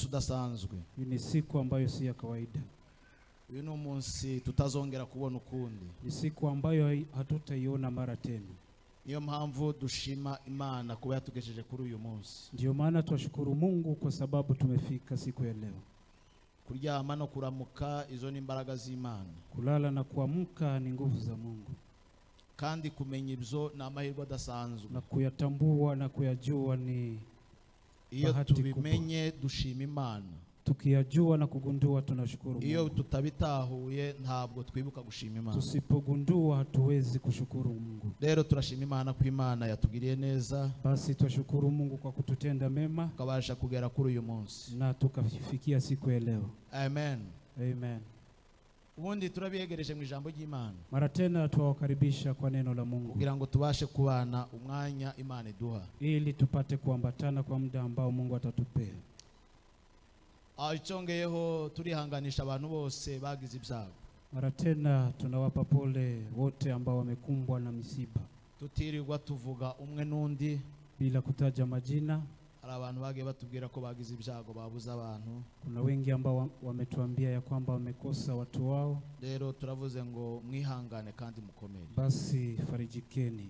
udasanzwe. Ni siku ambayo si ya kawaida. Uyu ni umunsi tutazongera kubona ukundi. Ni siku ambayo hatutaiona mara tena. Niyo mpamvu dushima Imana kuba yatugejeje kuri uyu munsi. Ndio maana twashukuru Mungu kwa sababu tumefika siku ya leo. Kuryama no kuramuka izo ni imbaraga z'Imana. Kulala na kuamka ni nguvu za Mungu. Kandi kumenya ibyo na amahirwe adasanzwe. Na kuyatambua na kuyajua ni iyo tubimenye dushima Imana. Tukiyajua na kugundua tunashukuru Mungu. Iyo tutabitahuye ntabwo twibuka gushima Imana. Tusipogundua hatuwezi kushukuru Mungu. Rero turashima Imana ku Imana yatugiriye neza. Basi twashukuru Mungu kwa kututenda mema. Tukabasha kugera kuri uyu munsi. Na tukafikia siku ya leo. Amen. Amen. Ubundi turabiyegereje mu ijambo ry'Imana. Mara tena tuwakaribisha kwa neno la Mungu. Kugira ngo tubashe kubana umwanya Imana iduha. Ili tupate kuambatana kwa muda ambao Mungu atatupea. Icyongeyeho turihanganisha abantu bose bagize ibyago. Mara tena tunawapa pole wote ambao wamekumbwa na misiba. Tutirirwa tuvuga umwe n'undi bila kutaja majina. Hari abantu bagiye batubwira ko bagize ibyago babuza abantu. Kuna wengi ambao wametuambia ya kwamba wamekosa watu wao. Rero turavuze ngo mwihangane kandi mukomere. Basi farijikeni.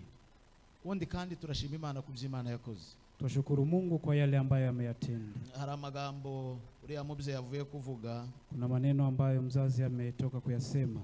Undi kandi turashima Imana ku by'Imana yakoze. Twashukuru Mungu kwa yale ambayo ameyatenda. Hari amagambo uriya mubye yavuye kuvuga. Kuna maneno ambayo mzazi ametoka kuyasema.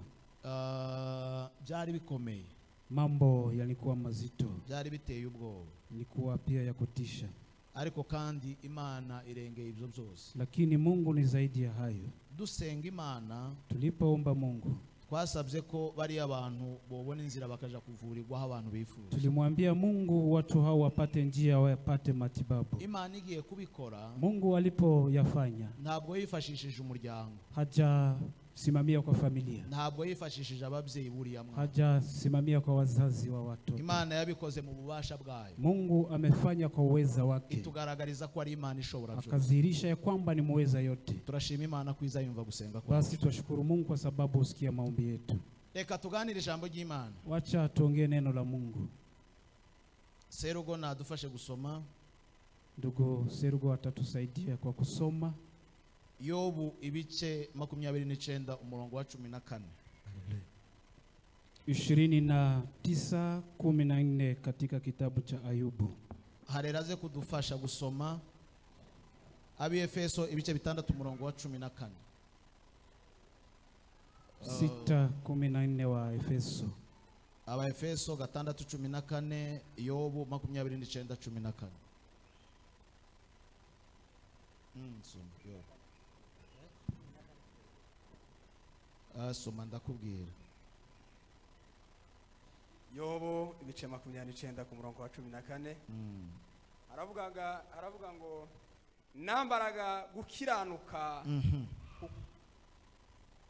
Byari bikomeye. Mambo yalikuwa mazito. Byari biteye ubwoba. Ilikuwa pia ya kutisha. Ariko kandi Imana irengeye ibyo byose. Lakini Mungu ni zaidi ya hayo. Dusenga Imana. Tulipoomba Mungu. Twasabye ko bari abantu bobona inzira bakaja kuvurirwa aho abantu bifuza. Tulimwambia Mungu watu hao wapate njia wapate matibabu. Imana igiye kubikora. Mungu alipoyafanya. Ntabwo yifashishije umuryango. Hajasimamia kwa familia. Ntabwo yifashishije ababyeyi buriya mwana. Hajasimamia kwa wazazi wa watoto. Imana yabikoze mu bubasha bwayo. Mungu amefanya kwa uweza wake. Itugaragariza ko ari Imana ishobora byose. Akazihirisha ya kwamba ni muweza yote. Turashima Imana kwiza yumva gusenga kwa. Basi twashukuru Mungu kwa sababu usikia maombi yetu. Reka tuganire ijambo ry'Imana. Wacha tuongee neno la Mungu. Serugo nadufashe gusoma. Ndugu Serugo atatusaidia kwa kusoma. Yobu ibice 29 umurongo wa 14. 29:14 katika kitabu cha Ayubu. Hareraze kudufasha gusoma abi Efeso ibice 6 umurongo wa 14. 6:14 wa Efeso. Aba Efeso 6:14 Yobu 29:14. Soma ndakubwira. Yobu ibice 29 ku murongo wa 14. Aravuga ngo nambaraga gukiranuka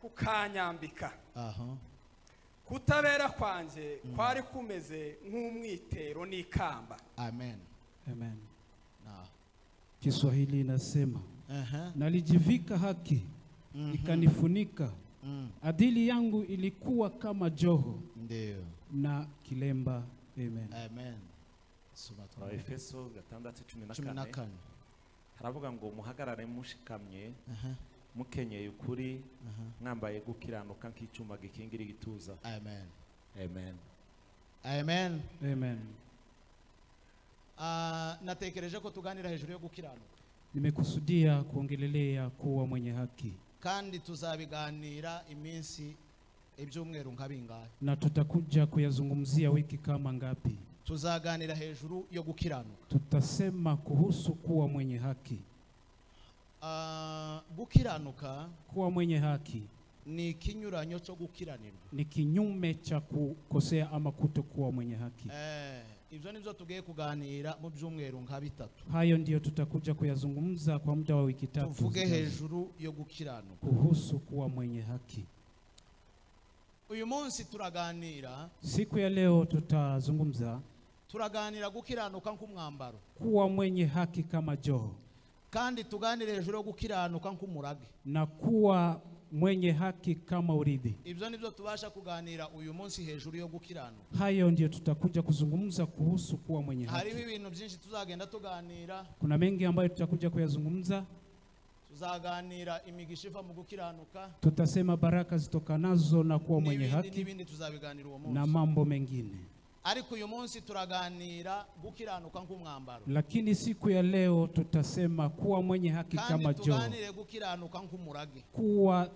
kukanyambika. Kutabera kwanje kwari kumeze nk'umwitero n'ikamba. Amen. Amen. Kiswahili inasema nalijivika haki ikanifunika. Adili yangu ilikuwa kama joho. Ndio. Na kilemba. Amen. Amen. Efeso 6:14. Haravuga ngo muhagarare mushikamye. Mukenyeye ukuri. Mwambaye gukiranuka nk'icuma gikingira igituza. Amen. Amen. Amen. Amen. Natekereje ko tuganira hejuru yo gukiranuka. Nimekusudia kuongelelea kuwa mwenye haki. Kandi tuzabiganira iminsi ibyumweru nkabingahe. Na tutakuja kuyazungumzia wiki kama ngapi. Tuzaganira hejuru yo gukiranuka. Tutasema kuhusu kuwa mwenye haki. Gukiranuka, kuwa mwenye haki, ni kinyuranyo cyo gukiranirwa. Ni kinyume cha kukosea ama kutokuwa mwenye haki. Ibyo nibyo tugiye kuganira mu byumweru nka bitatu. Hayo ndio tutakuja kuyazungumza kwa muda wa wiki 3. Tuvuge hejuru yo gukiranuka. Kuhusu kuwa mwenye haki. Uyu munsi turaganira. Siku ya leo tutazungumza. Turaganira gukiranuka nk'umwambaro. Kuwa mwenye haki kama joho. Kandi tuganire hejuru yo gukiranuka nk'umurage. Na kuwa mwenye haki kama urithi. Ibyo nibyo tubasha kuganira uyu munsi hejuru yo gukiranuka. Hayo ndio tutakuja kuzungumza kuhusu kuwa mwenye haki. Hariho ibintu byinshi tuzagenda tuganira. Kuna mengi ambayo tutakuja kuyazungumza. tuzaganira imigisha iva mu gukiranuka, tutasema baraka zitokanazo na kuwa mwenye haki n'ibindi tuzabiganira uwo munsi. na mambo mengine. Ariko uyu munsi turaganira gukiranuka nk'umwambaro, Lakini siku ya leo tutasema kuwa mwenye haki kama kandi joo, tuganire gukiranuka nk'umurage. kuwa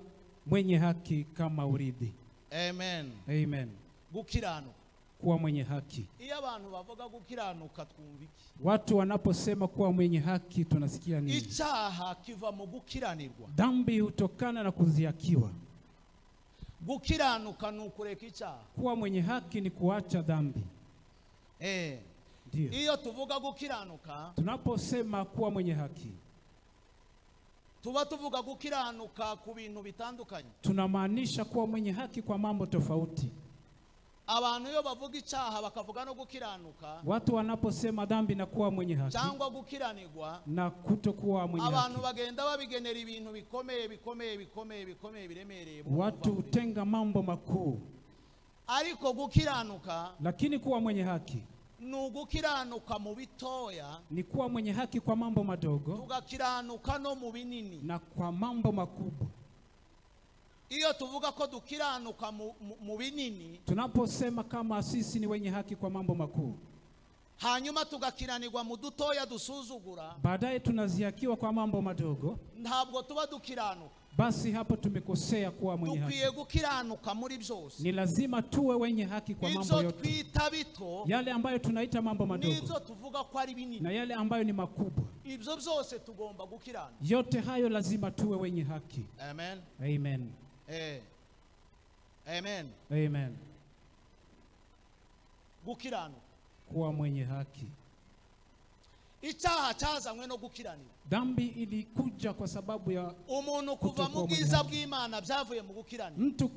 mwenye haki kama urithi. Amen. Amen. Gukiranuka, Kuwa mwenye haki. iyo abantu bavuga gukiranuka twumva iki? Watu wanaposema kuwa mwenye haki tunasikia nini? Icyaha kiva mu gukiranirwa. Dhambi hutokana na kuziakiwa. Gukiranuka ni ukureka icyaha. Kuwa mwenye haki ni kuacha dhambi. Ndio. Iyo tuvuga gukiranuka, Tunaposema kuwa mwenye haki, tuba tuvuga gukiranuka ku bintu bitandukanye. tunamaanisha kuwa mwenye haki kwa mambo tofauti. Abantu iyo bavuga icyaha bakavuga no gukiranuka, Watu wanaposema dhambi na kuwa mwenye haki cyangwa gukiranirwa, na kutokuwa mwenye abantu haki, bagenda babigenera ibintu bikomeye biremereye. watu hutenga mambo makuu. Ariko gukiranuka Lakini kuwa mwenye haki ni ugukiranuka mu bitoya, ni kuwa mwenye haki kwa mambo madogo tugakiranuka no mu binini. na kwa mambo makubwa. Iyo tuvuga ko dukiranuka mu binini, Tunaposema kama sisi ni wenye haki kwa mambo makuu, hanyuma tugakiranirwa mu dutoya dusuzugura, baadaye tunaziakiwa kwa mambo madogo, ntabwo tuba dukiranuka. basi hapo tumekosea kuwa mwenye haki. Dukwiye gukiranuka muri byose. Ni lazima tuwe wenye haki kwa mambo Ibyo yote. twita bito, Yale ambayo tunaita mambo madogo nibyo tuvuga ko ari binini. na yale ambayo ni makubwa, Ibyo byose tugomba gukiranuka. yote hayo lazima tuwe wenye haki. Amen. Amen. Amen. Amen. Gukiranuka. Kuwa mwenye haki. Icyaha cyazanywe no gukiranira. Dhambi ilikuja kwa sababu ya Umuntu kuva mu bwiza bw'Imana byavuye mu gukiranira. mtu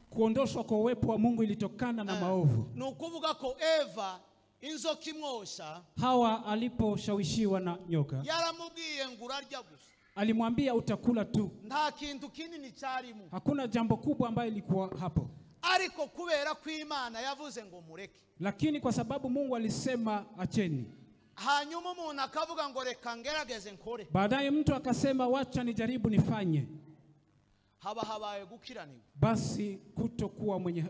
kuondoshwa kwa uwepo wa Mungu ilitokana na maovu. Ni ukuvuga ko Eva inzoka imwosha, Hawa aliposhawishiwa na nyoka, yaramubwiye ngo urarya gusa, alimwambia utakula tu. nta kintu kinini cyarimo. Hakuna jambo kubwa ambayo ilikuwa hapo. Ariko kubera ko Imana yavuze ngo mureke, Lakini kwa sababu Mungu alisema acheni, hanyuma umuntu akavuga ngo reka ngerageze nkore, baadaye mtu akasema wacha nijaribu nifanye, haba habaye gukiranirwa, basi kutokuwa mwenye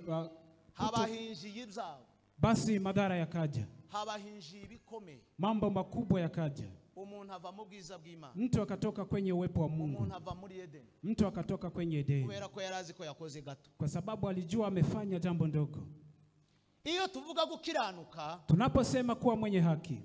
haba hinjiye ibyago, basi madhara yakaja, haba hinjiye ibikomeye. mambo makubwa yakaja. Umuntu ava mu bwiza bw'Imana, Mtu akatoka kwenye uwepo wa Mungu, umuntu ava muri Edeni, mtu akatoka kwenye Edeni kubera ko yarazi ko yakoze gato. kwa sababu alijua amefanya jambo ndogo. Iyo tuvuga gukiranuka, Tunaposema kuwa mwenye haki,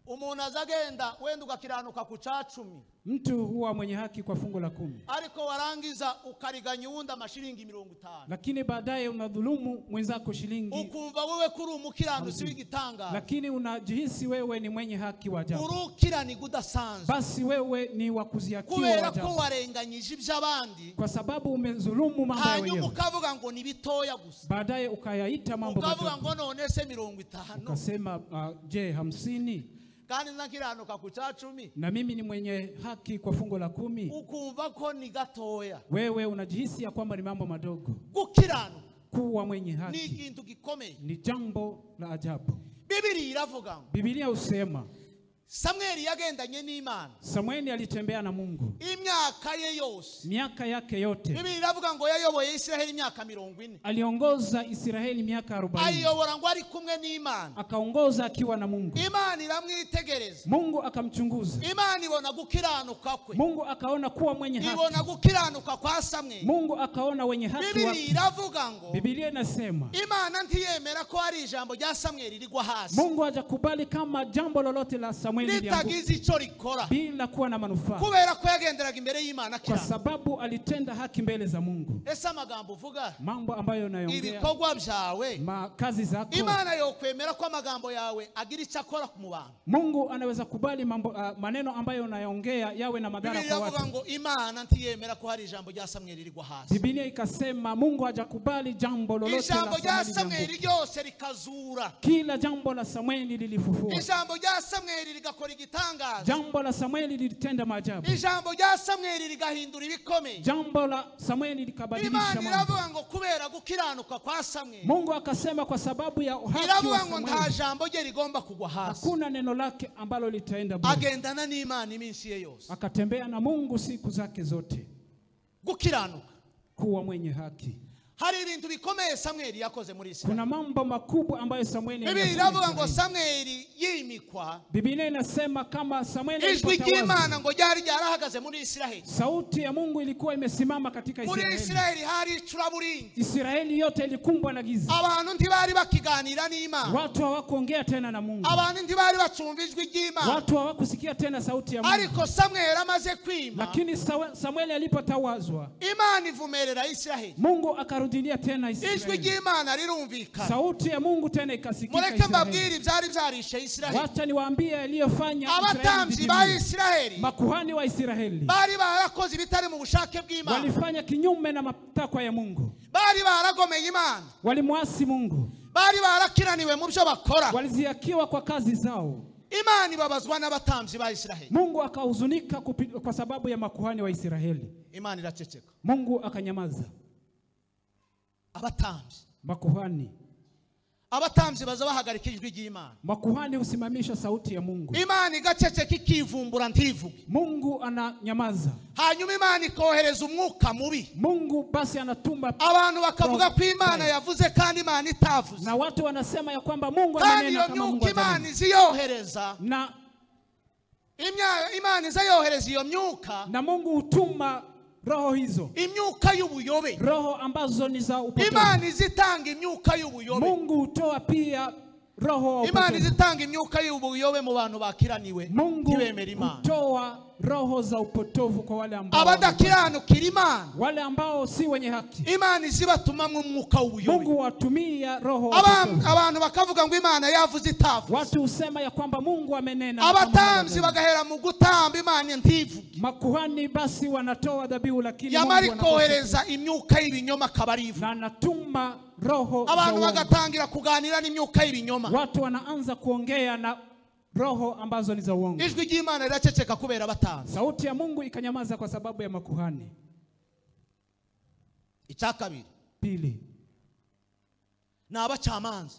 umuntu azagenda wenda ugakiranuka ku 10, mtu huwa mwenye haki kwa fungu la 10, ariko warangiza ukariganya uwunda amashiringi 50, lakini baadaye unadhulumu mwenzako shilingi, ukumva wewe kuri umukiranutsi w'igitanga, lakini unajihisi wewe ni mwenye haki wa ajabu, urukiraniga udasanzwe, basi wewe ni wa kuziakiwa wa kubera ko ajabu, warenganyije iby'abandi, kwa sababu umezulumu mambo ya hanyuma wenyewe, ukavuga ngo ni bitoya gusa, baadaye ukayaita mambo ukavuga madogo, ngo none se 50, ukasema je 50, kandi nakiranuka ku 10, na mimi ni mwenye haki kwa fungu la 10. ukumva ko ni gatoya. Wewe unajihisi ya kwamba ni mambo madogo. Gukiranuka Kuwa mwenye ni haki ikintu gikomeye. ni jambo la ajabu. Biblia iravuga ngo Biblia husema Samueli yagendanye n'Imana Samueli alitembea na Mungu imyaka ye yose. miaka yake yote. Biblia iravuga ngo yayoboye Israeli imyaka 40. Aliongoza Israeli miaka 40. Ayobora ngo ari kumwe n'Imana. Akaongoza akiwa na Mungu. Imana iramwitegereza. Mungu akamchunguza. Imana ibona gukiranuka kwe. Mungu akaona kuwa mwenye haki. Ibona gukiranuka kwa Samueli. Mungu akaona wenye haki Biblia wake. iravuga ngo Biblia inasema Imana ntiyemera ko ari ijambo rya Samueli rigwa hasi. Mungu hajakubali kama jambo lolote la Samueli litagize icyo rikora bila kuwa na manufaa, kubera ko yagenderaga imbere y'Imana kwa sababu alitenda haki mbele za Mungu. Ese amagambo uvuga, Mambo ambayo unayoongea, ibikorwa byawe, kazi zako, Imana yokwemera ko amagambo yawe agira icyo akora ku bantu. Mungu anaweza kubali mambo maneno ambayo unayoongea yawe na madhara kwa watu. Biblia ngo Imana ntiyemera ko hari ijambo rya Samueli rigwa hasi. Biblia ikasema Mungu hajakubali jambo lolote ijambo la Samueli ryose rikazura. Kila jambo la Samueli lilifufuka. Ijambo rya Samueli rigakora igitangaza. Jambo la Samueli lilitenda maajabu. Ijambo rya Samueli rigahindura ibikomeye. Jambo la Samueli likabadilisha mambo. Imana iravuga ngo kubera gukiranuka kwa Samueli. Mungu akasema kwa sababu ya haki iravuga ngo nta jambo rye rigomba kugwa hasi. Hakuna neno lake ambalo litaenda bure. Agendana n'Imana iminsi ye yose. Akatembea na Mungu siku zake zote. Gukiranuka. Kuwa mwenye haki. Hari ibintu bikomeye Samueli yakoze muri Israeli. Kuna mambo makubwa ambayo Samueli alifanya. Biblia iravuga ngo Samueli yimikwa. Biblia inasema kama Samueli ijwi ry'Imana ngo ryari ryarahagaze muri Israeli. Sauti ya Mungu ilikuwa imesimama katika Israeli. Muri Israeli hari icuraburindi. Israeli yote ilikumbwa na giza. Abantu ntibari bakiganira n'Imana. Watu hawakuongea tena na Mungu. Abantu ntibari bacumva ijwi ry'Imana. Watu hawakusikia tena sauti ya Mungu. Ariko Samueli amaze kwima. Lakini Samueli alipotawazwa, Imana ivumerera Israeli. Mungu akarudilia tena Israeli. Ijwi ry'Imana rirumvikana. Sauti ya Mungu tena ikasikika Israeli. Mureke mbabwire byari byarishe Israeli. Wacha niwaambie aliyofanya Israeli. Abatambyi ba Israeli. Makuhani wa Israeli. Bari barakoze ibitari mu bushake bw'Imana. Walifanya kinyume na matakwa ya Mungu. Bari baragomeye Imana. Walimwasi Mungu. Bari barakiraniwe mu byo bakora. Waliziakiwa kwa kazi zao. Imana ibabazwa n'abatambyi ba Israeli. Mungu akahuzunika kwa sababu ya makuhani wa Israeli. Imana iraceceka. Mungu akanyamaza. Abatambyi. Makuhani. Abatambyi baza bahagarika ijwi ry'Imana. Makuhani usimamisha sauti ya Mungu. Imana igaceceka ikivumbura ntivuge. Mungu ananyamaza. Hanyuma Imana ikohereza umwuka mubi. Mungu basi anatuma abantu bakavuga ko Imana yavuze kandi Imana itavuze. Na watu wanasema ya kwamba Mungu amenena kama Mungu hajanena. Imana iziyohereza. Na Imana izayohereza iyo myuka. Na Mungu utuma roho hizo. Imyuka y'ubuyobe. Roho ambazo ni za upotevu. Imana izitanga imyuka y'ubuyobe. Mungu utoa pia roho wa upotevu. Imana izitanga imyuka y'ubuyobe mu bantu bakiraniwe. Mungu utoa roho za upotovu kwa wale ambao abadakiranukira Imana. Wale ambao si wenye haki. Imana izibatumamwe umwuka w'ubuyobe. Mungu watumia roho abantu bakavuga ngo Imana yavuze itavuze. Watu usema ya kwamba Mungu amenena. Abatambyi bagahera mu gutamba Imana ntivuge. Makuhani basi wanatoa dhabihu lakini Mungu kohereza imyuka y'ibinyoma kabarivu. Na anatuma roho abantu bagatangira kuganira n'imyuka y'ibinyoma. Watu wanaanza kuongea na roho ambazo ni za uongo. Ijwi ry'Imana riraceceka kubera abatambyi. Sauti ya Mungu ikanyamaza kwa sababu ya makuhani. Icyakabiri. Pili. Na abacamanza.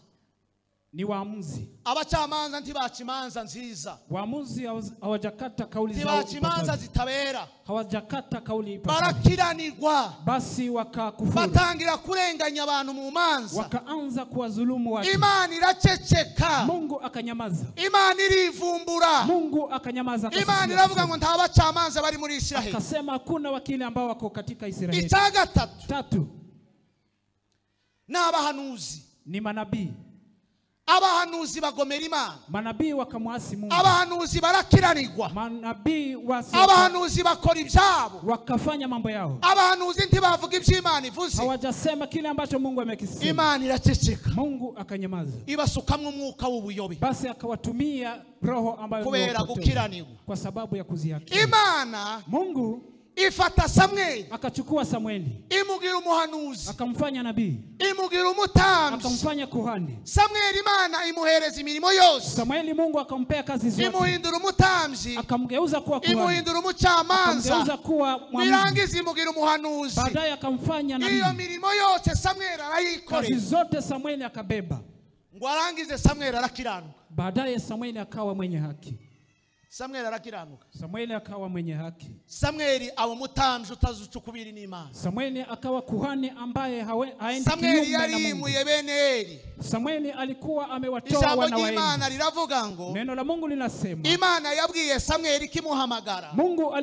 Ni waamuzi. Abacamanza ntibacimanza nziza. Waamuzi hawajakata kauli zao. Ntibacimanza zitabera. Hawajakata kauli ipasavyo. Barakiranirwa. Basi wakakufuru. Batangira kurenganya abantu mu manza. Wakaanza kuwadhulumu watu. Imana iraceceka. Mungu akanyamaza. Imana irivumbura. Mungu akanyamaza. Imana iravuga ngo nta bacamanza bari muri Israeli. Akasema hakuna wakili ambao wako katika Israeli. Icyagatatu. N'abahanuzi. Ni manabii. Abahanuzi bagomera Imana. Manabii wakamwasi Mungu. Abahanuzi barakiranirwa. Manabii abahanuzi bakora ibyabo. Wakafanya mambo yao. Abahanuzi ntibavuga ibyo Imana ivuze. Hawajasema kile ambacho Mungu amekisema. Imana iraceceka. Mungu akanyamaza. Ibasukamwe umwuka w'ubuyobe. Basi akawatumia roho ambayo kubera gukiranirwa. Kwa sababu ya kuzihaki. Imana Mungu ifata Samueli. Akachukua Samueli. Imugira umuhanuzi. Akamfanya nabii. Imugira umutambyi. Akamfanya kuhani. Samueli Imana imuhereza imirimo yose. Samueli Mungu akampea kazi zote. Imuhindura umutambyi. Akamgeuza kuwa kuhani. Imuhindura umucamanza. Akamgeuza kuwa mwamuzi. Birangiza imugira umuhanuzi. Baadaye akamfanya nabii. Iyo mirimo yose Samueli arayikorera. Kazi zote Samueli akabeba. Ngo arangize Samueli arakiranuka. Baadaye Samueli akawa mwenye haki. Samueli arakiranuka. Samueli akawa mwenye haki. Samueli aba mutambyi utazucukubiri n'Imana. Samueli akawa kuhani ambaye haendi kinyume na Mungu. Samueli alikuwa amewatoa wana wa Eli. Imana liravuga ngo neno la Mungu linasema Imana yabwiye Samueli kimuhamagara. Mungu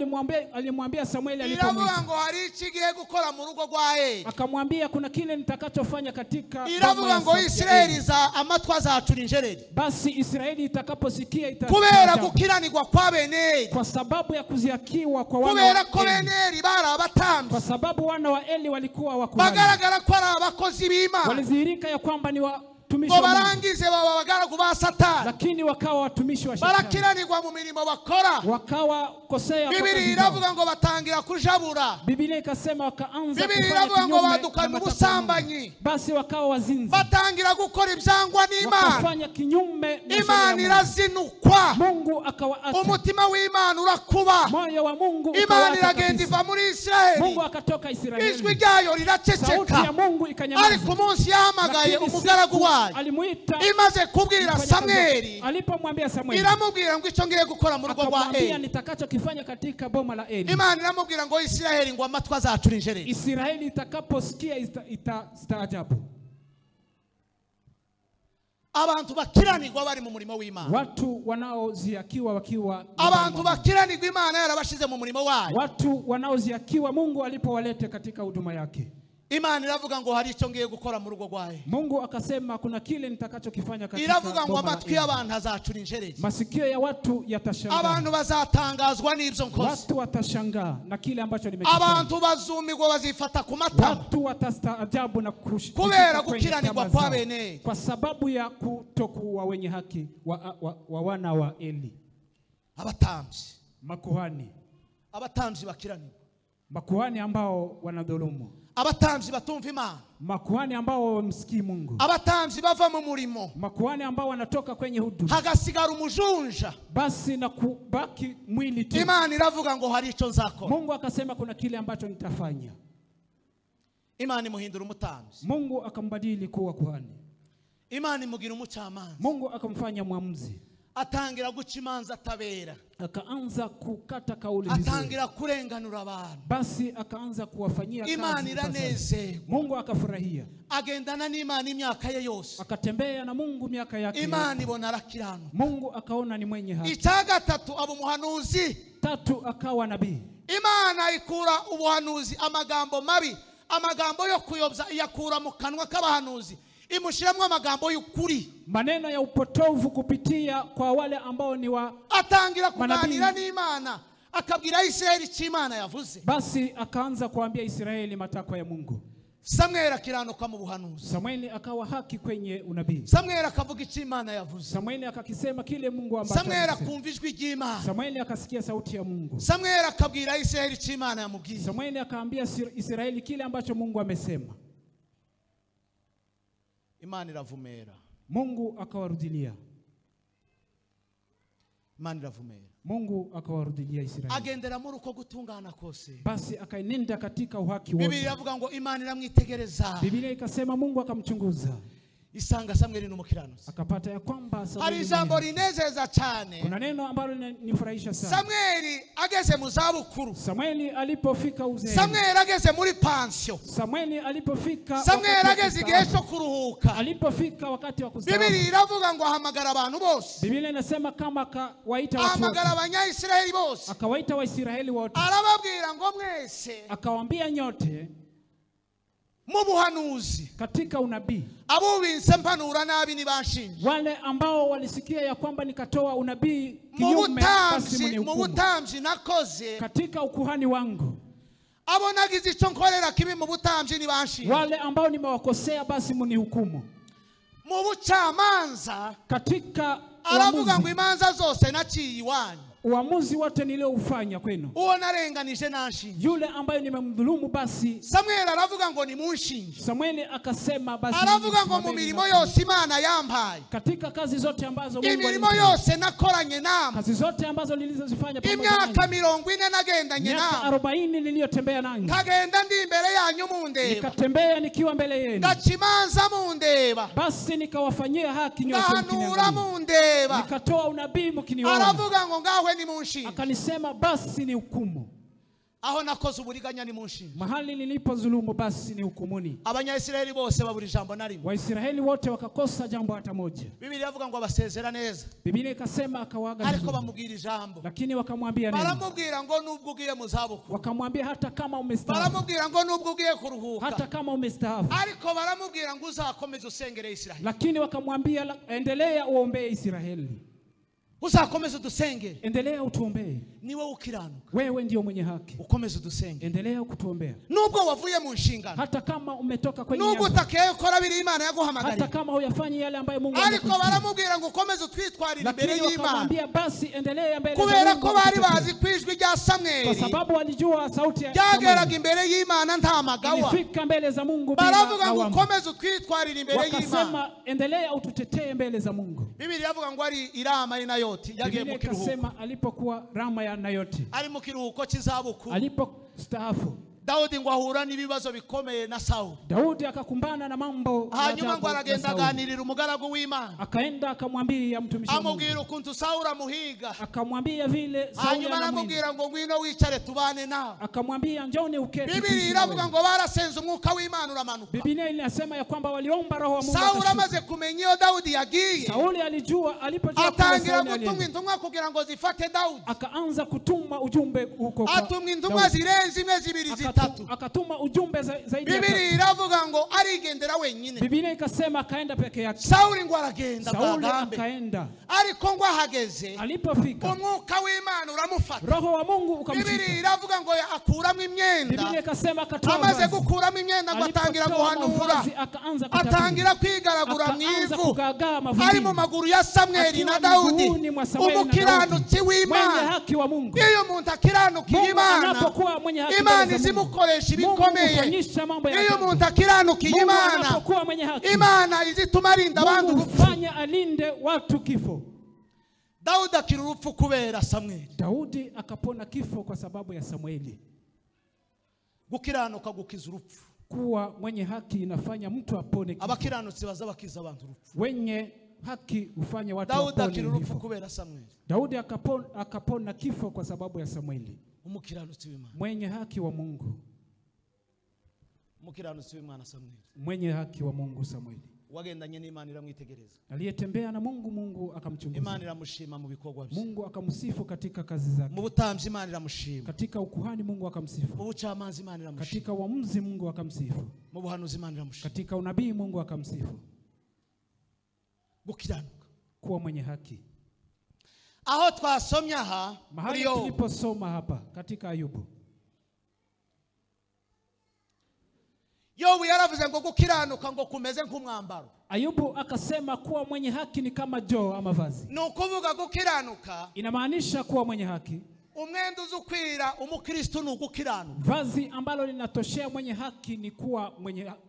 alimwambia Samueli alipomwita. Iravuga ngo hari ikigiye gukora mu rugo rwa Eli. Akamwambia kuna kile nitakachofanya katika Iravuga ngo Israeli za amatwa azacura injereri. Basi Israeli itakaposikia kubera gukiranirwa kwa bene. Kwa sababu ya kuziakiwa kwa wana kubera ko bene bari abatambyi. Kwa sababu wana wa Eli walikuwa wakuhani. Bagaragara ko ari abakozi b'Imana. Walizihirika ya kwamba ni watumishi wa Mungu. Barangize baba bagaragu ba Satani. Lakini wakawa watumishi wa Shetani. Barakiranirwa mu mirimo bakora. Wakawa kosea kwa kazi zao. Biblia iravuga ngo batangira batangira kujabura. Biblia ikasema wakaanza Biblia kufanya iravuga ngo kinyume badukana na matakwa ya Mungu. ubusambanyi. Basi wakawa wazinzi, Batangira gukora ibyangwa n'Imana. wakafanya kinyume na sheria ya Imana Mungu. irazinukwa. Mungu akawaacha, Umutima w'Imana urakuba. moyo wa Mungu Imana ukawaacha iragenda kabisa. iva muri Israeli. Mungu akatoka Ijwi Israeli, ryayo sauti ya riraceceka. Mungu ikanyamaza. Ariko umunsi yahamagaye Lakini umugaragu siku wayo, alimuita, imaze kubwira Samweli, alipomwambia Samueli, iramubwira ngo icyo ngiye gukora mu rugo rwa akamwambia Eli. nitakachokifanya katika boma la Eli. Imana iramubwira ngo Isiraheli ngo amatwi azacura injereri. Israeli itakaposikia itastaajabu. Abantu bakiranirwa bari mu murimo w'Imana. Watu wanaoziakiwa wakiwa, Abantu bakiranirwa Imana yarabashize mu murimo wayo. watu wanaoziakiwa Mungu alipowalete katika huduma yake. Imana iravuga ngo hari icyo ngiye gukora mu rugo rwayo. Mungu akasema kuna kile nitakachokifanya katika Iravuga ngo boma la amatwi Eli. y'abantu azacura injereri. Masikio ya watu yatashangaa. Abantu bazatangazwa n'ibyo nkoze. Watu watashangaa na kile ambacho nimekifanya. Abantu bazumirwa bazifata ku matama. Watu watastaajabu na kubera gukiranirwa kwa bene. kwa sababu ya kutokuwa wenye haki wa wana wa Eli. Abatambyi, Makuhani, abatambyi bakiranirwa. makuhani ambao wanadhulumu, Abatambyi batumva Imana. makuhani ambao wamsikii Mungu, Abatambyi bava mu murimo, makuhani ambao wanatoka kwenye huduma, hagasigara umujunja. basi na kubaki mwili tu. Imana iravuga ngo hari icyo nzakora. Mungu akasema kuna kile ambacho nitafanya. Imana imuhindura umutambyi. Mungu akambadili kuwa kuhani. Imana imugira umucamanza. Mungu akamfanya mwamuzi. Atangira guca imanza atabera. Akaanza kukata kauli vizuri. Atangira kurenganura abantu. Basi akaanza kuwafanyia kazi. Imana iranezerwa. Mungu akafurahia. Agendana n'Imana imyaka ye yose. Akatembea na Mungu miaka yake. Imana ibona arakiranuka. Mungu akaona ni mwenye haki. Icya gatatu aba umuhanuzi. Tatu akawa nabii. Imana ikura ubuhanuzi amagambo mabi, amagambo yo kuyobya yakura mu kanwa k'abahanuzi. Imushiramwe amagambo y'ukuri. Maneno ya upotovu kupitia kwa wale ambao ni wa atangira kuganira n'Imana, akabwira Israeli icyo Imana yavuze. Basi akaanza kuambia Israeli matakwa ya Mungu. Samuel akiranuka mu buhanuzi. Samueli akawa haki kwenye unabii. Samuel akavuga icyo Imana yavuze. Samueli akakisema kile Mungu ambacho. Samuel akumva ijwi ry'Imana. Samueli akasikia sauti ya Mungu. Samuel akabwira Israeli icyo Imana yamubwiye. Samueli akaambia Israeli kile ambacho Mungu amesema. Imana iravumera. Mungu akawarudilia. Imana iravumera. Mungu akawarudilia Israeli. Agendera muri uko gutungana kose. Basi akaenenda katika uhaki wote. Biblia iravuga ngo Imana iramwitegereza. Biblia ikasema Mungu akamchunguza. Isanga Samuel n'umukiranutsi. Akapata ya kwamba Samuel. Hari ijambo rinezeza cyane. Kuna neno ambalo linifurahisha sana. Samuel ageze mu zabukuru. Samuel alipofika uzee. Samuel ageze muri pension. Samuel alipofika. Samuel ageze igihe cyo kuruhuka. Alipofika wakati wa kustaafu. Biblia iravuga ngo ahamagara abantu bose. Biblia inasema kama akawaita watu wote. Ahamagara abanya-Israeli bose. Akawaita Waisraeli wote. Arababwira ngo mwese. Akawaambia nyote. Mu buhanuzi. Katika unabii. Abubinse mpanura nabi nibanshinje. Wale ambao walisikia ya kwamba nikatoa unabii kinyume basi mnihukumu. Mu butambyi nakoze. Katika ukuhani wangu. Abo nagize icyo nkorera kibi mu butambyi nibanshinje. Wale ambao nimewakosea basi mnihukumu. Mu bucamanza. Katika aravuga ngo imanza zose naciye iwanyu. Uamuzi wote nilioufanya kwenu. Uwo narenganije nanshinje. Yule ambaye nimemdhulumu basi. Samuel aravuga ngo nimunshinje. Samueli akasema basi. Aravuga ngo mu mirimo yose Imana yampaye. Katika kazi zote ambazo Mungu alinipa. Imirimo yose nakoranye namwe. Kazi zote ambazo nilizozifanya pamoja nanyi. Imyaka 40 nagendanye namwe. Miaka 40 niliyotembea nanyi. Nkagenda ndi imbere yanyu mundeba. Nikatembea nikiwa mbele yenu. Ngachimanza mundeba. Basi nikawafanyia haki nyote mkiniangalia. Mundeba. Nikatoa unabii mkiniona. Aravuga ngo ngawe ni munshinje. Akanisema basi ni hukumu. Aho nakoze uburiganya ni munshinje. Mahali nilipozulumu basi ni hukumuni. Abanya-Israeli bose baburi jambo na rimwe. Waisraeli wote wakakosa jambo hata moja. Biblia iravuga ngo abasezera neza. Biblia ikasema akawaaga. Ariko bamubwira ijambo. Lakini wakamwambia nini? Baramubwira ngo nubwo ugiye mu zabukuru. Wakamwambia hata kama umestaafu. Baramubwira ngo nubwo ugiye kuruhuka. Hata kama umestaafu. Ariko baramubwira ngo uzakomeze usengere Israeli. Lakini wakamwambia endelea uombee Israeli. uzakomeze dusenge. Endelea utuombee. Niwe ukiranuka. Wewe ndio mwenye haki. Ukomeze dusenge. Endelea kutuombea. Nubwo wavuye mu nshingano. Hata kama umetoka kwenye nubwo utakiye gukora biri Imana yaguhamagariye. Hata kama huyafanyi yale ambayo Mungu amekuitia. Ariko baramubwira ngo ukomeze utwitwarire imbere y'Imana. Akamwambia basi endelea mbele za Mungu. Kubera ko bari bazi kwijwi rya Samweli. Kwa sababu walijua sauti ya Samweli. Yageraga imbere y'Imana nta magawa. Ilifika mbele za Mungu bila baravuga ngo ukomeze utwitwarire imbere y'Imana. Wakasema endelea ututetee mbele za Mungu. Biblia yavuga ngo ari Irama Nayoti yagiye mu kiruhuko. Akasema alipokuwa Rama ya Nayoti. Ari mu kiruhuko cy'izabukuru. Alipostaafu. Daudi ngo ahura n'ibibazo bikomeye na Sauli. Daudi akakumbana na mambo hanyuma ngo aragenda aganirira umugaragu w'Imana. Akaenda akamwambia mtumishi wa Mungu. Amubwira ukuntu Sauli amuhiga. Akamwambia vile Sauli hanyuma aramubwira ngo ngwino wicare tubane nawe. Akamwambia njoni uketi. Biblia iravuga ngo barasenze umwuka w'Imana uramanuka. Biblia inasema ya kwamba waliomba roho wa Mungu. Sauli amaze kumenya iyo Daudi yagiye. Sauli alijua alipojua atangira gutumwa intumwa kugira ngo zifate Daudi. Akaanza kutuma ujumbe huko kwa atumwa intumwa zirenze imwe zibiri zitatu. Akatuma ujumbe zaidi ya Biblia iravuga ngo arigendera wenyine. Biblia ikasema akaenda peke yake. Sauli ngo aragenda bwagambe. Akaenda. Ariko ngo ahageze. Alipofika. Umwuka w'Imana uramufata. Roho wa Mungu ukamshika. Biblia iravuga ngo akuramo imyenda. Biblia ikasema akatoa. Amaze gukuramo imyenda ngo atangira guhanura. Atangira kwigaragura mu ivu. Ari mu maguru ya Samweli na Daudi. Umukiranutsi w'Imana. Iyo umuntu akiranukiye Imana. Imana izimukoresha ibikomeye. Iyo umuntu akiranukiye Imana. Imana izituma arinda abantu ufanya alinde watu kifo. Daudi akira urupfu kubera Samweli. Daudi akapona kifo kwa sababu ya Samweli. Gukiranuka gukiza urupfu. Kuwa mwenye haki inafanya mtu apone kifo. Abakiranutsi baza bakiza abantu urupfu. Wenye haki ufanya watu apone. Daudi akira urupfu kubera Samweli. Daudi akapona kifo kwa sababu ya Samweli. Umukiranutsi w'Imana. Mwenye haki wa Mungu. Umukiranutsi w'Imana Samweli. Mwenye haki wa Mungu Samweli. Wagendanye n'Imana iramwitegereza. Aliyetembea na Mungu, Mungu akamchunguza. Imana iramushima mu bikorwa bye. Mungu akamsifu katika kazi zake. Mu butamzi Imana iramushima. Katika ukuhani Mungu akamsifu. Mu bucamanza Imana iramushima. Katika uamuzi Mungu akamsifu. Mu buhanuzi Imana iramushima. Katika unabii Mungu akamsifu. Gukiranuka. Kuwa mwenye haki. Aho twasomye aha mahali tuliposoma hapa katika Ayubu. Yobu yaravuze ngo gukiranuka ngo kumeze nk'umwambaro. Ayubu akasema kuwa mwenye haki ni kama joo ama vazi. Nukuvuga gukiranuka inamaanisha kuwa mwenye haki. Umwenda uzukwira umukristo n'ugukiranuka. Vazi ambalo linatoshea mwenye haki ni kuwa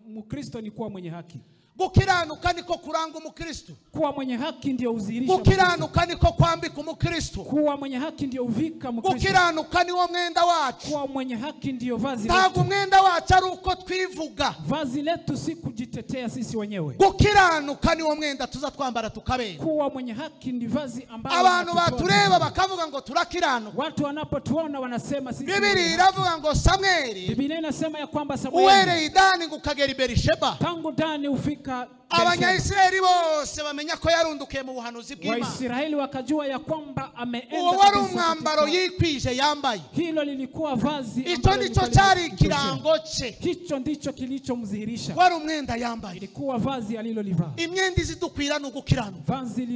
mkristo ni kuwa mwenye haki. Gukiranuka niko kuranga umukristo. Kuwa mwenye haki ndio uzihirisha. Gukiranuka niko kwambika umukristo. Kuwa mwenye haki ndio uvika mkristo. Gukiranuka ni wo mwenda wacu. Kuwa mwenye haki ndio vazi letu. Ntabwo umwenda wacu ari uko twivuga. Vazi letu si kujitetea sisi wenyewe. Gukiranuka ni wo mwenda tuza twambara tukabera. Kuwa mwenye haki ndi vazi ambalo abantu batureba bakavuga ngo turakiranuka. Watu wanapotuona wanasema sisi. Biblia iravuga ngo Samweli. Biblia inasema ya kwamba Samweli. Uwere Dani ngukagera Berisheba. Tangu Dani ufika Abanyayisraeli bose bamenya ko yarundukiye mu buhanuzi bw'Imana. Waisraeli wakajua ya kwamba ameenda. Uwo wari umwambaro yikwije yambaye. Hilo lilikuwa vazi. Icyo nico cyari kirango cye. Hicho ndicho kilichomdhihirisha. Wari umwenda yambaye. Ilikuwa vazi alilolivaa. Imyenda izidukwira n'ugukiranuka. Vazi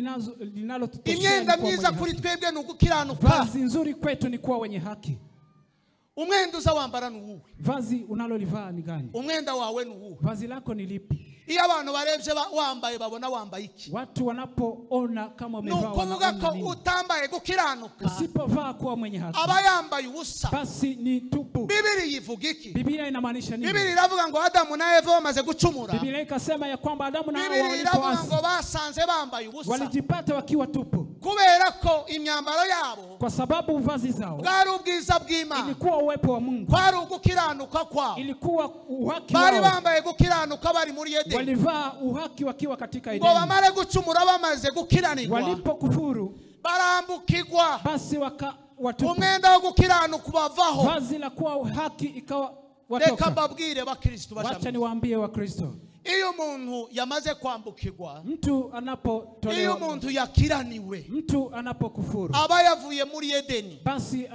linalotutoshea. Imyenda myiza kuri twebwe n'ugukiranuka. Vazi nzuri kwetu ni kuwa wenye haki. Umwenda uzawambara n'uwuhe? Vazi unalolivaa ni gani? Umwenda wawe n'uwuhe? Vazi lako ni lipi? Iyo abantu barebye wambaye babona wambaye iki? Watu wanapoona kama umevaa nukuvuga ko utambaye gukiranuka. Usipovaa kuwa mwenye haki. Aba yambaye ubusa. Basi ni tupu. Biblia yivuga iki? Biblia inamaanisha nini? Biblia iravuga ngo Adamu na Eva bamaze gucumura. Biblia ikasema ya kwamba Adamu na Hawa walipoasi. Biblia iravuga ngo basanze bambaye ubusa. Walijipata wakiwa tupu. Kubera ko imyambaro yabo. Kwa sababu vazi zao. Bwari ubwiza bw'Imana. Ilikuwa uwepo wa Mungu. Kwari ugukiranuka kwao. Ilikuwa uhaki wao. Bari bambaye gukiranuka bari muri Edeni. Walivaa uhaki wakiwa katika Edeni. Ngo bamare gucumura bamaze gukiranirwa. Walipokufuru barambukirwa. Basi watupu. Umwenda wo gukiranuka bavaho. Vazi la kuwa haki ikawa watoka. Reka mbabwire bakristo bashamwe. Wacha niwaambie Wakristo. Iyo umuntu yamaze kwambukirwa. Mtu anapotolewa. Iyo umuntu yakiraniwe. Mtu anapokufuru. Aba yavuye muri Edeni. Basi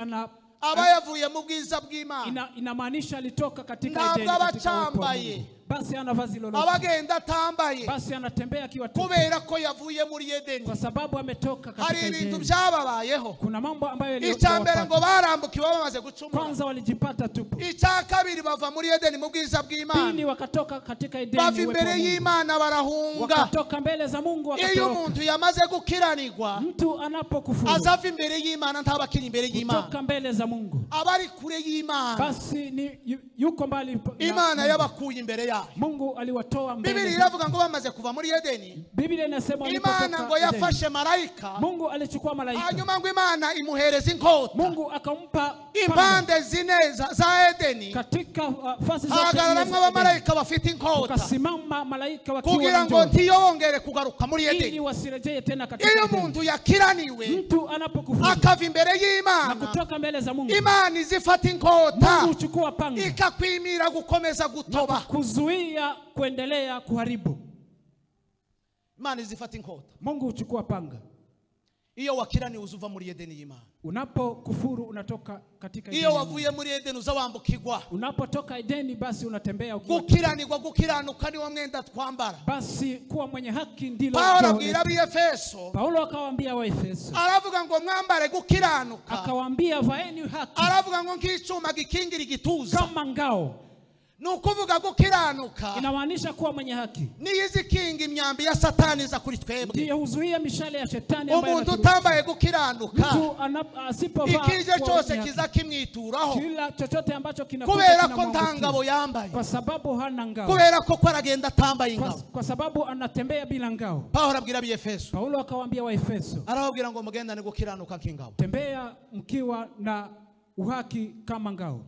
aba yavuye mu bwiza bw'Imana. Inamaanisha alitoka katika Edeni. Ntabwo abacambaye. basi ana vazi lolote, abagenda atambaye, basi anatembea akiwa tupu, kubera ko yavuye muri Edeni. kwa sababu ametoka katika hari ibintu Edeni. byababayeho. Kuna mambo ambayo yaliyowapata. Icyambere ngo barambukiwe bamaze gucumura. Kwanza walijipata tupu. Icya kabiri bava muri Edeni mu bwiza bw'Imana. Pili wakatoka katika Edeni bava imbere y'Imana barahunga. wakatoka mbele za Mungu wakatoroka. Iyo umuntu yamaze gukiranirwa, mtu anapokufuru azava imbere y'Imana ntabakiri imbere y'Imana, kutoka mbele za Mungu, abari kure y'Imana, basi ni yuko mbali. Imana yabakuye imbere yayo. Mungu aliwatoa mbele. Biblia iravuga ngo bamaze kuva muri Edeni, Biblia inasema Imana ngo yafashe malaika, Mungu alichukua malaika, hanyuma ngo Imana imuhereza inkota, Mungu akampa impande zine za Edeni, katika fasi zote hagararamwe abamalaika bafite inkota, kasimama malaika wakiwa kugira ngo ntiyongere kugaruka muri Edeni, ili wasirejee tena katika iyo Edeni. umuntu yakiraniwe, mtu anapokufuru akava imbere na y'Imana, kutoka mbele za Mungu, Imana izifata inkota, Mungu uchukua panga ikakwimira gukomeza gutoba, kuzuia kuendelea kuharibu. Imana izifata inkota. Mungu uchukua panga. Iyo wakiraniwe uzuva muri Edeni y'Imana. Unapokufuru unatoka katika Edeni. Iyo wavuye muri Edeni uzawambukirwa. Unapotoka Edeni basi unatembea ukiwa gukiranirwa, gukiranuka ni wa mwenda twambara. Basi kuwa mwenye haki ndilo Paulo abwira Efeso, Paulo akawaambia wa Efeso, aravuga ngo mwambare gukiranuka, akawaambia vaeni haki, aravuga ngo nk'icuma gikingira igituza, kama ngao. nukuvuga gukiranuka Inamaanisha kuwa mwenye haki niyizikinga imyambi ya Satani za kuri twebwe, ndiyo huzuia mishale ya shetani ambayo umuntu utambaye gukiranuka, asipovaa ikije cyose kiza kimwituraho, kila chochote ambacho kinakuja kubera ko ntangabo yambaye, kwa sababu hana ngao, kubera ko aragenda atambaye ingabo, kwa sababu anatembea bila ngao. Paulo abwira Efeso, Paulo akawaambia wa Efeso, arababwira ngo mugendane gukiranuka nk'ingabo, tembea mkiwa na uhaki kama ngao,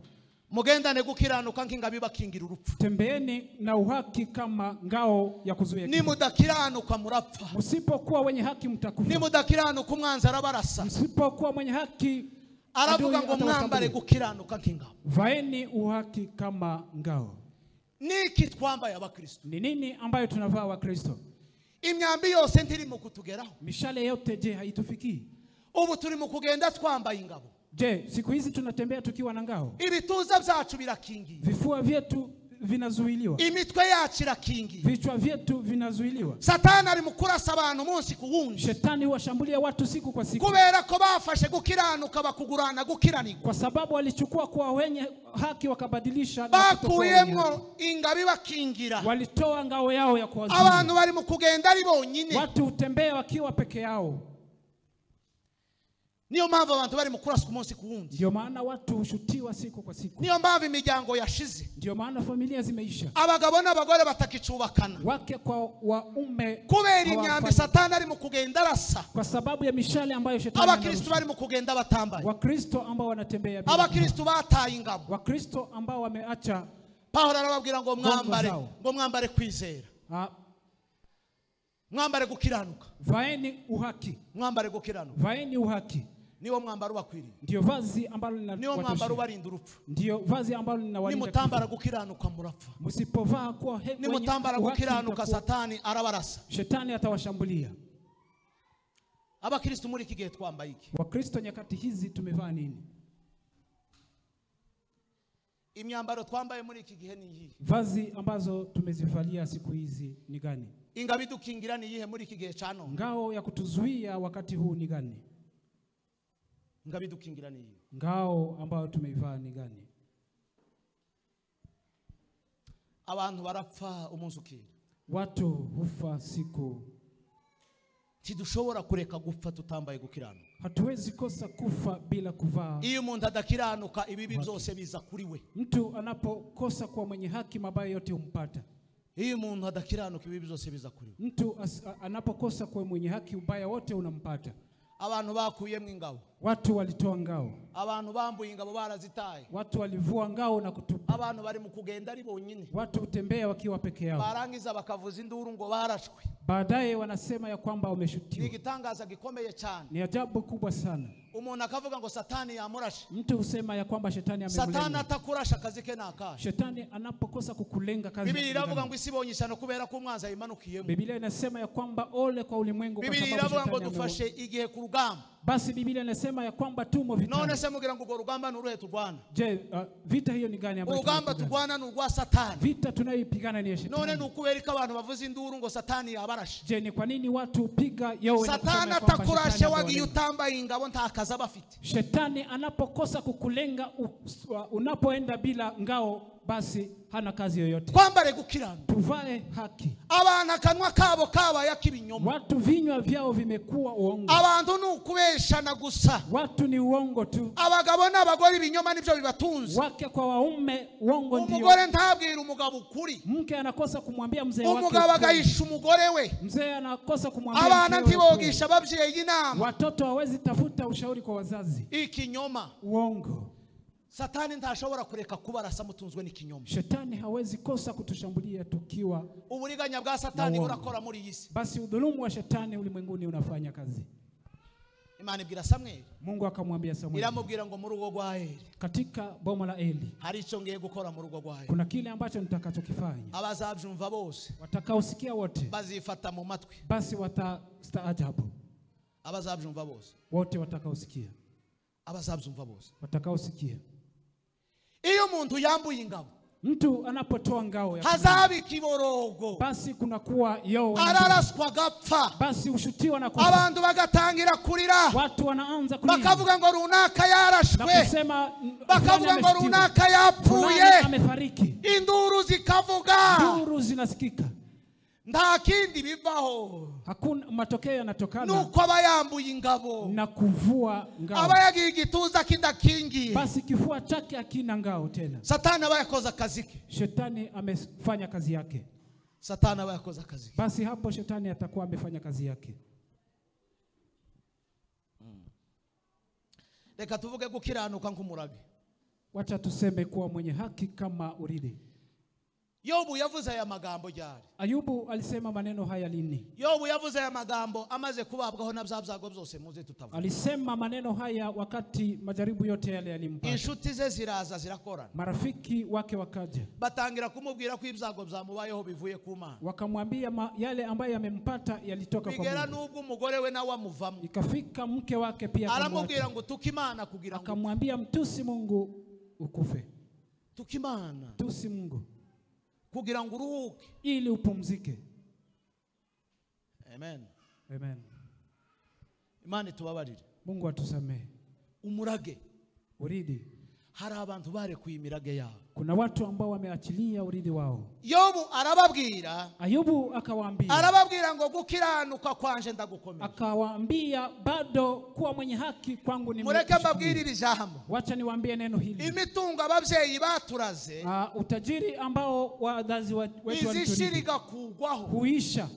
mugendane gukiranuka nk'ingabo ibakingira urupfu, tembeeni na uhaki kama ngao ya kuzuia kifo. Nimudakiranuka murapfa, msipokuwa wenye haki mtakufa, nimudakiranuka umwanzi arabarasa, msipokuwa mwenye haki aravuga ngo mwambare gukiranuka nk'ingabo. Vaeni uhaki kama ngao. Niki twambaye abakristo? Ni nini ambayo tunavaa wa Kristo? Imyambi yose ntiri mu kutugeraho, mishale yote je haitufikii? Ubu turi mu kugenda twambaye ingabo. Je, siku hizi tunatembea tukiwa na ngao? Ibituza byacu birakingiye, vifua vyetu vinazuiliwa, imitwe yacu irakingiye, vichwa vyetu vinazuiliwa. Satani ari mukurasa abantu umunsi ku wundi, shetani huwashambulia watu siku kwa siku, kubera ko bafashe gukiranuka bakugurana gukiranirwa, kwa sababu walichukua kwa wenye haki wakabadilisha, bakuyemwo ingabi bakingira, walitoa ngao yao ya kuwazuia. Abantu bari mu kugenda ari bonyine, watu utembea wakiwa peke yao. Niyo mpamvu abantu bari mukurasa ku munsi ku wundi, ndio maana watu hushutiwa siku kwa siku, niyo mpamvu imiryango yashize, ndio maana familia zimeisha, abagabo n'abagore batakicubakana, wake kwa waume, kubera imyambi Satani ari mu kugenda arasa, kwa sababu ya mishale ambayo shetani abakristo bari mu kugenda batambaye, wakristo ambao wanatembea bila, abakristo bataye ingabo, wakristo ambao wameacha. Paulo arababwira ngo mwambare kwizera, mwambare gukiranuka, vaeni uhaki, mwambare gukiranuka, vaeni uhaki. Niwo mwambaro bakwiriye, ndio vazi ambalo linawatosha, niwo mwambaro barinda urupfu, ndio vazi ambalo linawalinda. Nimutambara gukiranuka murapfa, msipovaa kwa hebu, nimutambara gukiranuka Satani arabarasa, shetani atawashambulia. Abakristo muri iki gihe twambaye iki? Wakristo nyakati hizi tumevaa nini? Imyambaro twambaye muri iki gihe ni iyi, vazi ambazo tumezivalia siku hizi ni gani? Ingabi dukingira ni yihe muri iki gihe cyano? Ngao ya kutuzuia wakati huu ni gani? Ingabi dukingira ni yihe? Ngao ambayo tumeivaa ni gani? Abantu barapfa umunsi ukira, watu hufa siku. Tidushobora kureka gupfa tutambaye gukiranuka, hatuwezi kosa kufa bila kuvaa. Iyo umuntu adakiranuka ibibi byose biza kuri we. Mtu anapokosa kuwa mwenye haki mabaya yote humpata. Iyo umuntu adakiranuka ibibi byose biza kuri we. Mtu anapokosa kuwa mwenye haki ubaya wote unampata. Abantu bakuyemwe ingabo, watu walitoa ngao, abantu bambuye ingabo barazitaye, watu walivua ngao na kutupa. Abantu bari mu kugenda ari bonyine, watu utembea wakiwa peke yao, barangiza bakavuza induru ngo barashwe, baadaye wanasema ya kwamba wameshutiwa. Ni gitangaza gikomeye cyane, ni ajabu kubwa sana. Umuntu akavuga ngo Satani yamurashe, mtu husema ya kwamba shetani amemlenga. Satani atakurasha kazi ke naka, shetani anapokosa kukulenga kazi. Biblia iravuga ngo isibonye isano kubera ko umwanzi ayimanukiyemo. Biblia inasema ya kwamba ole kwa ulimwengu kwa sababu Biblia iravuga ngo dufashe igihe ku rugamba. Basi Biblia inasema Tunasema ya kwamba tumo vitani. None se mugira ngo rugamba nuruhe turwana? Je, vita hiyo ni gani ambayo urugamba turwana n'urwa Satani? Vita tunayopigana ni ya Shetani. None nukubereka abantu bavuza induru ngo Satani yabarashe. Je, ni kwa nini watu piga yowe na kusema Satani atakurashe wagiye utambaye ingabo ntakaza bafite. Shetani anapokosa kukulenga unapoenda bila ngao, basi hana kazi yoyote. Twambare gukiranuka, tuvae haki. Abantu akanwa kabo kaba yakibinyoma. Watu vinywa vyao vimekuwa uongo. Abantu nukubeshana gusa. Watu ni uongo tu. Abagabo n'abagore ibinyoma nibyo bibatunze. Wake kwa waume uongo ndio. Umugore ntabwira umugabo ukuri. Mke anakosa kumwambia mzee wake. Umugabo agahisha umugore we. Mzee anakosa kumwambia. Abana ntibogisha babyeyi inama. Watoto hawezi tafuta ushauri kwa wazazi. Ikinyoma. Uongo. Satani ntashobora kureka kubarasa mutunzwe n'ikinyoma. Shetani hawezi kosa kutushambulia tukiwa. Uburiganya bwa Satani burakora muri iyi si. Basi udhulumu wa Shetani ulimwenguni unafanya kazi. Imana ibwira Samuel. Mungu akamwambia Samuel. Iramubwira ngo mu rugo rwa Eli. Katika boma la Eli. Hari icyo ngiye gukora mu rugo rwa Eli. Kuna kile ambacho nitakachokifanya. Abazabyumva bose. Watakaosikia wote. Bazifata mu matwi. Basi watastaajabu. Abazabyumva bose. Wote watakaosikia. Abazabyumva bose. Watakaosikia. Iyo umuntu yambuye ingabo, mtu anapotoa ngao ya hazabi kiborogo, basi kuna kuwa yowe, araraswa gapfa, basi ushutiwa na kufa. Abantu bagatangira kurira, watu wanaanza kulia, bakavuga ngo runaka yarashwe, bakisema bakavuga ngo runaka yapfuye, amefariki, induru zikavuga, induru zinasikika. Nta kindi bivaho, hakuna matokeo yanatokana nuko abayambuye ingabo na kuvua ngao, abayagiye igituza kidakingiye, basi kifua chake hakina ngao tena. Satani abayakoza akazi ke, Shetani amefanya kazi yake. Satani abayakoza akazi, basi hapo Shetani atakuwa amefanya kazi yake. Reka tuvuge gukiranuka nk'umurage. Wacha tuseme kuwa mwenye haki kama urithi. Yobu yavuze aya magambo jari. Ayubu alisema maneno haya lini? Yobu yavuze aya magambo amaze kubabwaho na byago byose muze tutavuga. Alisema maneno haya wakati majaribu yote yale yalimpata. Inshuti ze ziraza zirakorana. Marafiki wake wakaja. Batangira kumubwira ko ibyago byamubayeho bivuye ku Mana. Wakamwambia yale ambayo yamempata yalitoka kwa Mungu. Bigera nubwo umugore we nawe amuvamo. Ikafika mke wake pia aramubwira ngo tukimana kugira ngo. Akamwambia mtusi Mungu ukufe. Tukimana. Tusi Mungu kugira ngo uruhuke ili upumzike. Amen. Amen. Imani tubabarire. Mungu atusamehe. Umurage. Urithi. Hari abantu bare kuyimirage yao. Kuna watu ambao wameachilia urithi wao. Yobu arababwira. Ayubu akawaambia. Arababwira ngo gukiranuka kwanje ndagukomeza. Akawaambia bado kuwa mwenye haki kwangu ni. Mureke mbabwirire ijambo. Wacha niwaambie neno hili. Imitungo abavyeyi baturaze. Utajiri ambao wazazi wetu walituletea. Izishiriga kugwaho. Huisha.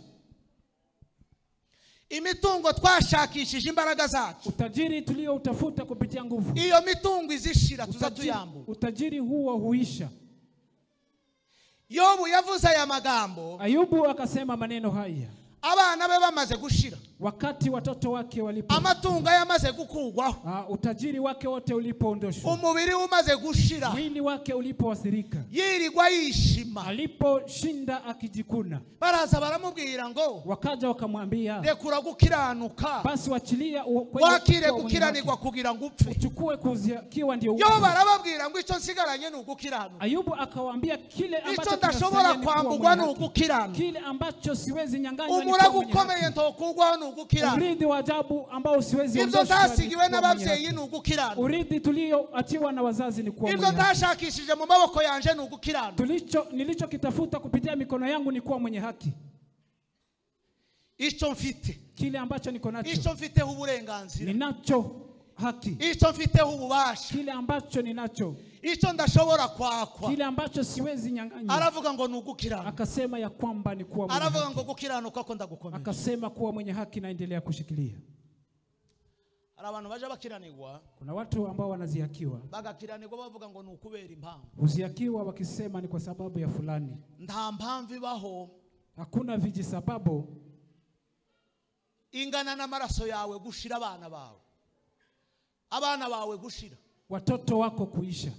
Imitungo twashakishije imbaraga zacu. Utajiri tulio utafuta kupitia nguvu. Iyo mitungo izishira tuzatuyambu. Utajiri huo huisha. Yobu yavuze aya magambo. Ayubu akasema maneno haya. Abana be bamaze gushira. Wakati watoto wake walipo. Amatungo yamaze gukugwaho. Utajiri wake wote ulipoondoshwa. Umubiri umaze gushira. Mwili wake ulipoathirika. Yirirwa yishima. Aliposhinda akijikuna. Baraza baramubwira ngo. Wakaja wakamwambia. Rekura gukiranuka. Basi wachilia wakire gukiranirwa kugira ngo upfe. Uchukue kuzikiwa ndio upfe. Yo barababwira ngo icyo nsigaranye ni ugukiranuka. Ayubu akawaambia kile ambacho icyo ndashobora kwambugwa ni ugukiranuka. Kile ambacho siwezi nyang'anywa umuragukomeye ntokugwaho ni ugukiranuka. Urithi wa ajabu ambao siwezi ondoshwa. Ibyo ndasigiwe n'abavyeyi ni ugukiranuka. Urithi tulioachiwa na wazazi ni kuwa mwenye haki. Ibyo ndashakishije mu maboko yanje ni ugukiranuka. Nilichokitafuta kupitia mikono yangu ni kuwa mwenye haki. Icyo mfite. Kile ambacho niko nacho. Icyo mfiteho uburenganzira. Ninacho haki. Icyo mfiteho ububasha. Kile ambacho ninacho. Icyo ndashobora kwakwa. Kile ambacho siwezi nyang'anya. Aravuga ngo nugukiranuka. Akasema ya kwamba ni kuwa mwenye haki. Aravuga ngo gukiranuka ko ndagukomeza. Akasema kuwa mwenye haki naendelea kushikilia. Abantu baje bakiranirwa. Kuna watu ambao wanazihakiwa. Bagakiranirwa bavuga ngo nukubera impamvu. Uzihakiwa wakisema ni kwa sababu ya fulani. Nta mpamvu ibaho. Hakuna vijisababu ingana n'amaraso yawe gushira abana bawe. Abana bawe gushira. Watoto wako kuisha.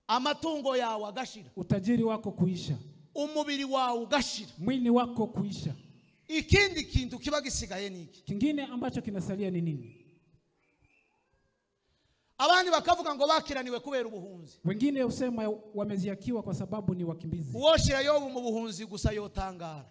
Amatungo yawe agashira. Utajiri wako kuisha. Umubiri wawe ugashira. Mwili wako kuisha. Ikindi kintu kiba gisigaye niki? Kingine ambacho kinasalia ni nini? abandi bakavuga ngo bakiraniwe kubera ubuhunzi. Wengine husema wameziakiwa kwa sababu ni wakimbizi. Uwoshira Yobu mu buhunzi gusa yotangara.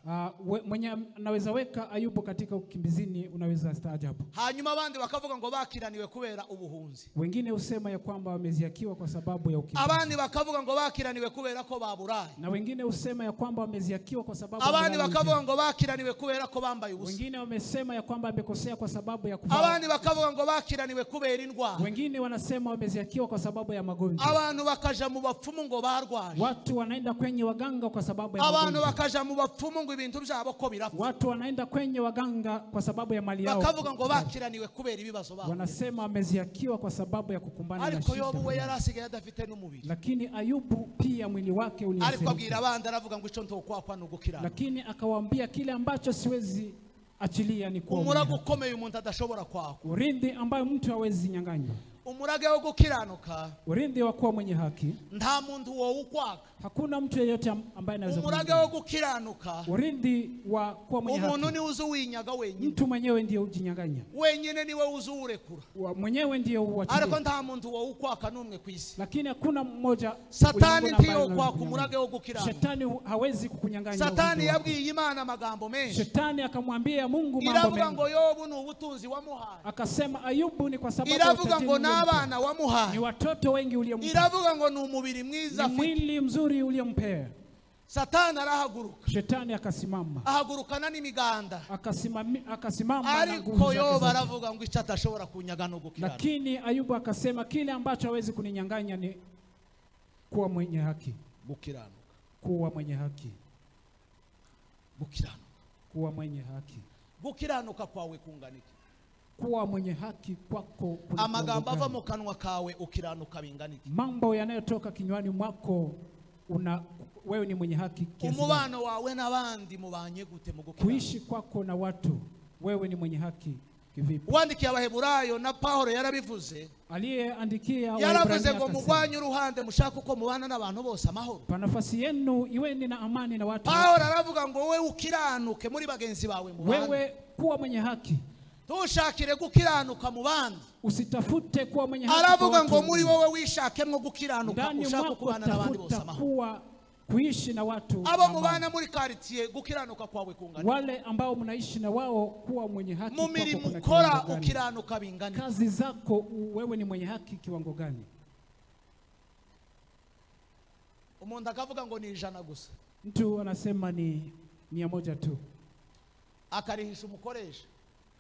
Mwenye anaweza weka Ayubu katika ukimbizini unaweza staajabu. Hanyuma abandi bakavuga ngo bakiraniwe kubera ubuhunzi. Wengine husema ya kwamba wameziakiwa kwa sababu ya ukimbizi. Abandi bakavuga ngo bakiraniwe kubera ko baburaye. Na wengine husema ya kwamba wameziakiwa kwa sababu abandi bakavuga ngo bakiraniwe kubera ko bambaye ubusa. Wengine wamesema ya kwamba amekosea kwa sababu ya kuvaa. Abandi bakavuga ngo bakiraniwe kubera indwara. Wengine wanasema wameziakiwa kwa sababu ya magonjwa. Abantu bakaja mu bapfumu ngo barwaje. Watu wanaenda kwenye waganga kwa sababu ya magonjwa. Abantu bakaja mu bapfumu ngo ibintu byabo ko birapfa. Watu wanaenda kwenye waganga kwa sababu ya mali yao. Bakavuga ngo bakiraniwe kubera ibibazo babo. Wanasema wameziakiwa kwa sababu ya kukumbana na shida. Ariko Yobu we yarasigaye adafite n'umubiri. Lakini Ayubu pia mwili wake uliathirika. Ariko abwira abandi aravuga ngo ico ntokwakwa no gukirana. Lakini akawaambia kile ambacho siwezi achilia ni kwa umurago ukomeye umuntu adashobora kwako. Urindi ambayo mtu hawezi nyang'anywa. Umurage wo gukiranuka. Urindi wa kuwa mwenye haki. Nta muntu wo ukwaka. Hakuna mtu yeyote ambaye anaweza. Umurage wo gukiranuka. Urindi wa kuwa mwenye haki. Umuntu ni uzu winyaga wenyine. Mtu mwenyewe ndiye ujinyang'anya. Wenyine niwe uzu urekura. Mwenyewe ndiye uachilia. Ariko nta muntu wo ukwaka numwe kwisi. Lakini hakuna mmoja. Satani ndiyo kwaka umurage wo gukiranuka. Shetani hawezi kukunyang'anya. Satani yabwiye Imana amagambo menshi. Shetani akamwambia Mungu mambo mengi. Iravuga ngo Yobu ni ubutunzi wamuhaye. Akasema Ayubu ni kwa sababu iravuga ngo n'abana wamuhaye. Ni watoto wengi uliyompa. Iravuga ngo ni umubiri mwiza. Ni mwili mzuri uliyompea. Satani arahaguruka. Shetani akasimama. Ahagurukana n'imiganda. Akasimama na nguvu zake. Ariko Yobu aravuga ngo icyo atashobora kunyaga no gukirana. Lakini Ayubu akasema kile ambacho hawezi kuninyang'anya ni kuwa mwenye haki. Gukiranuka. Kuwa mwenye haki. Gukiranuka. Kuwa mwenye haki. Gukiranuka kwawe kunganiki. Kuwa mwenye haki kwako kuna amagambo ava mu kanwa kawe ukiranuka binganiki. Mambo yanayotoka kinywani mwako wewe ni mwenye haki kiasi. Umubano wawe n'abandi mubanye gute mu gukiranuka. Kuishi kwako na watu wewe ni mwenye haki kivipi? Uwandikiye Abaheburayo na Paulo yarabivuze. Aliyeandikia yaravuze ngo mugwanye uruhande mushaka uko mubana n'abantu bose amahoro. Pa nafasi yenu iweni na amani na watu. Paulo aravuga ngo wewe ukiranuke muri bagenzi bawe mu bandi. Wewe kuwa mwenye haki. Tushakire gukiranuka mu bandi. Usitafute kuwa mwenye haki. Aravuga ngo muri wowe wishakemwe gukiranuka ushaka kubana n'abandi bose amahoro. Kuishi na watu abo mubana muri quartier gukiranuka kwawe kungana. Wale ambao mnaishi na wao kuwa mwenye haki. Mumiri mukora ukiranuka bingana. Kazi zako wewe ni mwenye haki kiwango gani? Umuntu akavuga ngo ni 100 gusa. Mtu anasema ni 100 tu. Akarihisha umukoresha.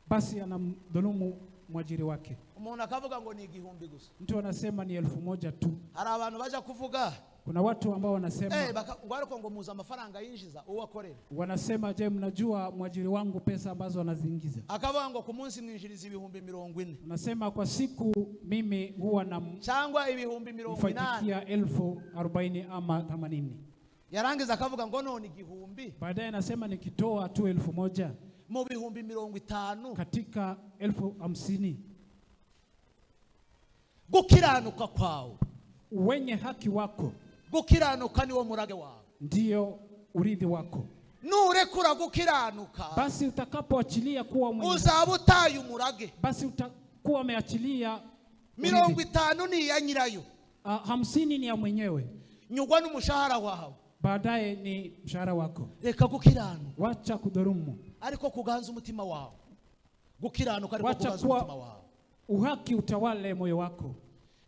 Basi anamdhulumu mwajiri wake. Umuntu akavuga ngo ni 1000 gusa. Mtu anasema ni 1000 tu. Hari abantu baje kuvuga. Kuna watu ambao wanasema ngwariko ngo muza amafaranga yinjiza uwakorera. Wanasema je, mnajua mwajiri wangu pesa ambazo anaziingiza? Akavuga ngo ku munsi mwinjiriza 40,000. Unasema kwa siku mimi huwa na cyangwa 40,000. 40 ama 80. Yarangiza akavuga ngo none 1000. Baadaye anasema nikitoa tu 1000 mu 50,000 katika 50,000. Gukiranuka kwawe wenye haki wako. Gukiranuka niwo murage wawe. Ndio urithi wako. Nurekura gukiranuka. Basi utakapoachilia kuwa mwenye uzaba utaye umurage. Basi utakuwa umeachilia 50 ni ya nyirayo. 50 ni ya mwenyewe. Nyugwa n'umushahara wawe. Baadaye ni mshahara wako. Reka gukiranuka. Wacha kudhulumu. Ariko kuganza umutima wawe. Gukiranuka ariko kuganza umutima wawe. Uhaki utawale moyo wako.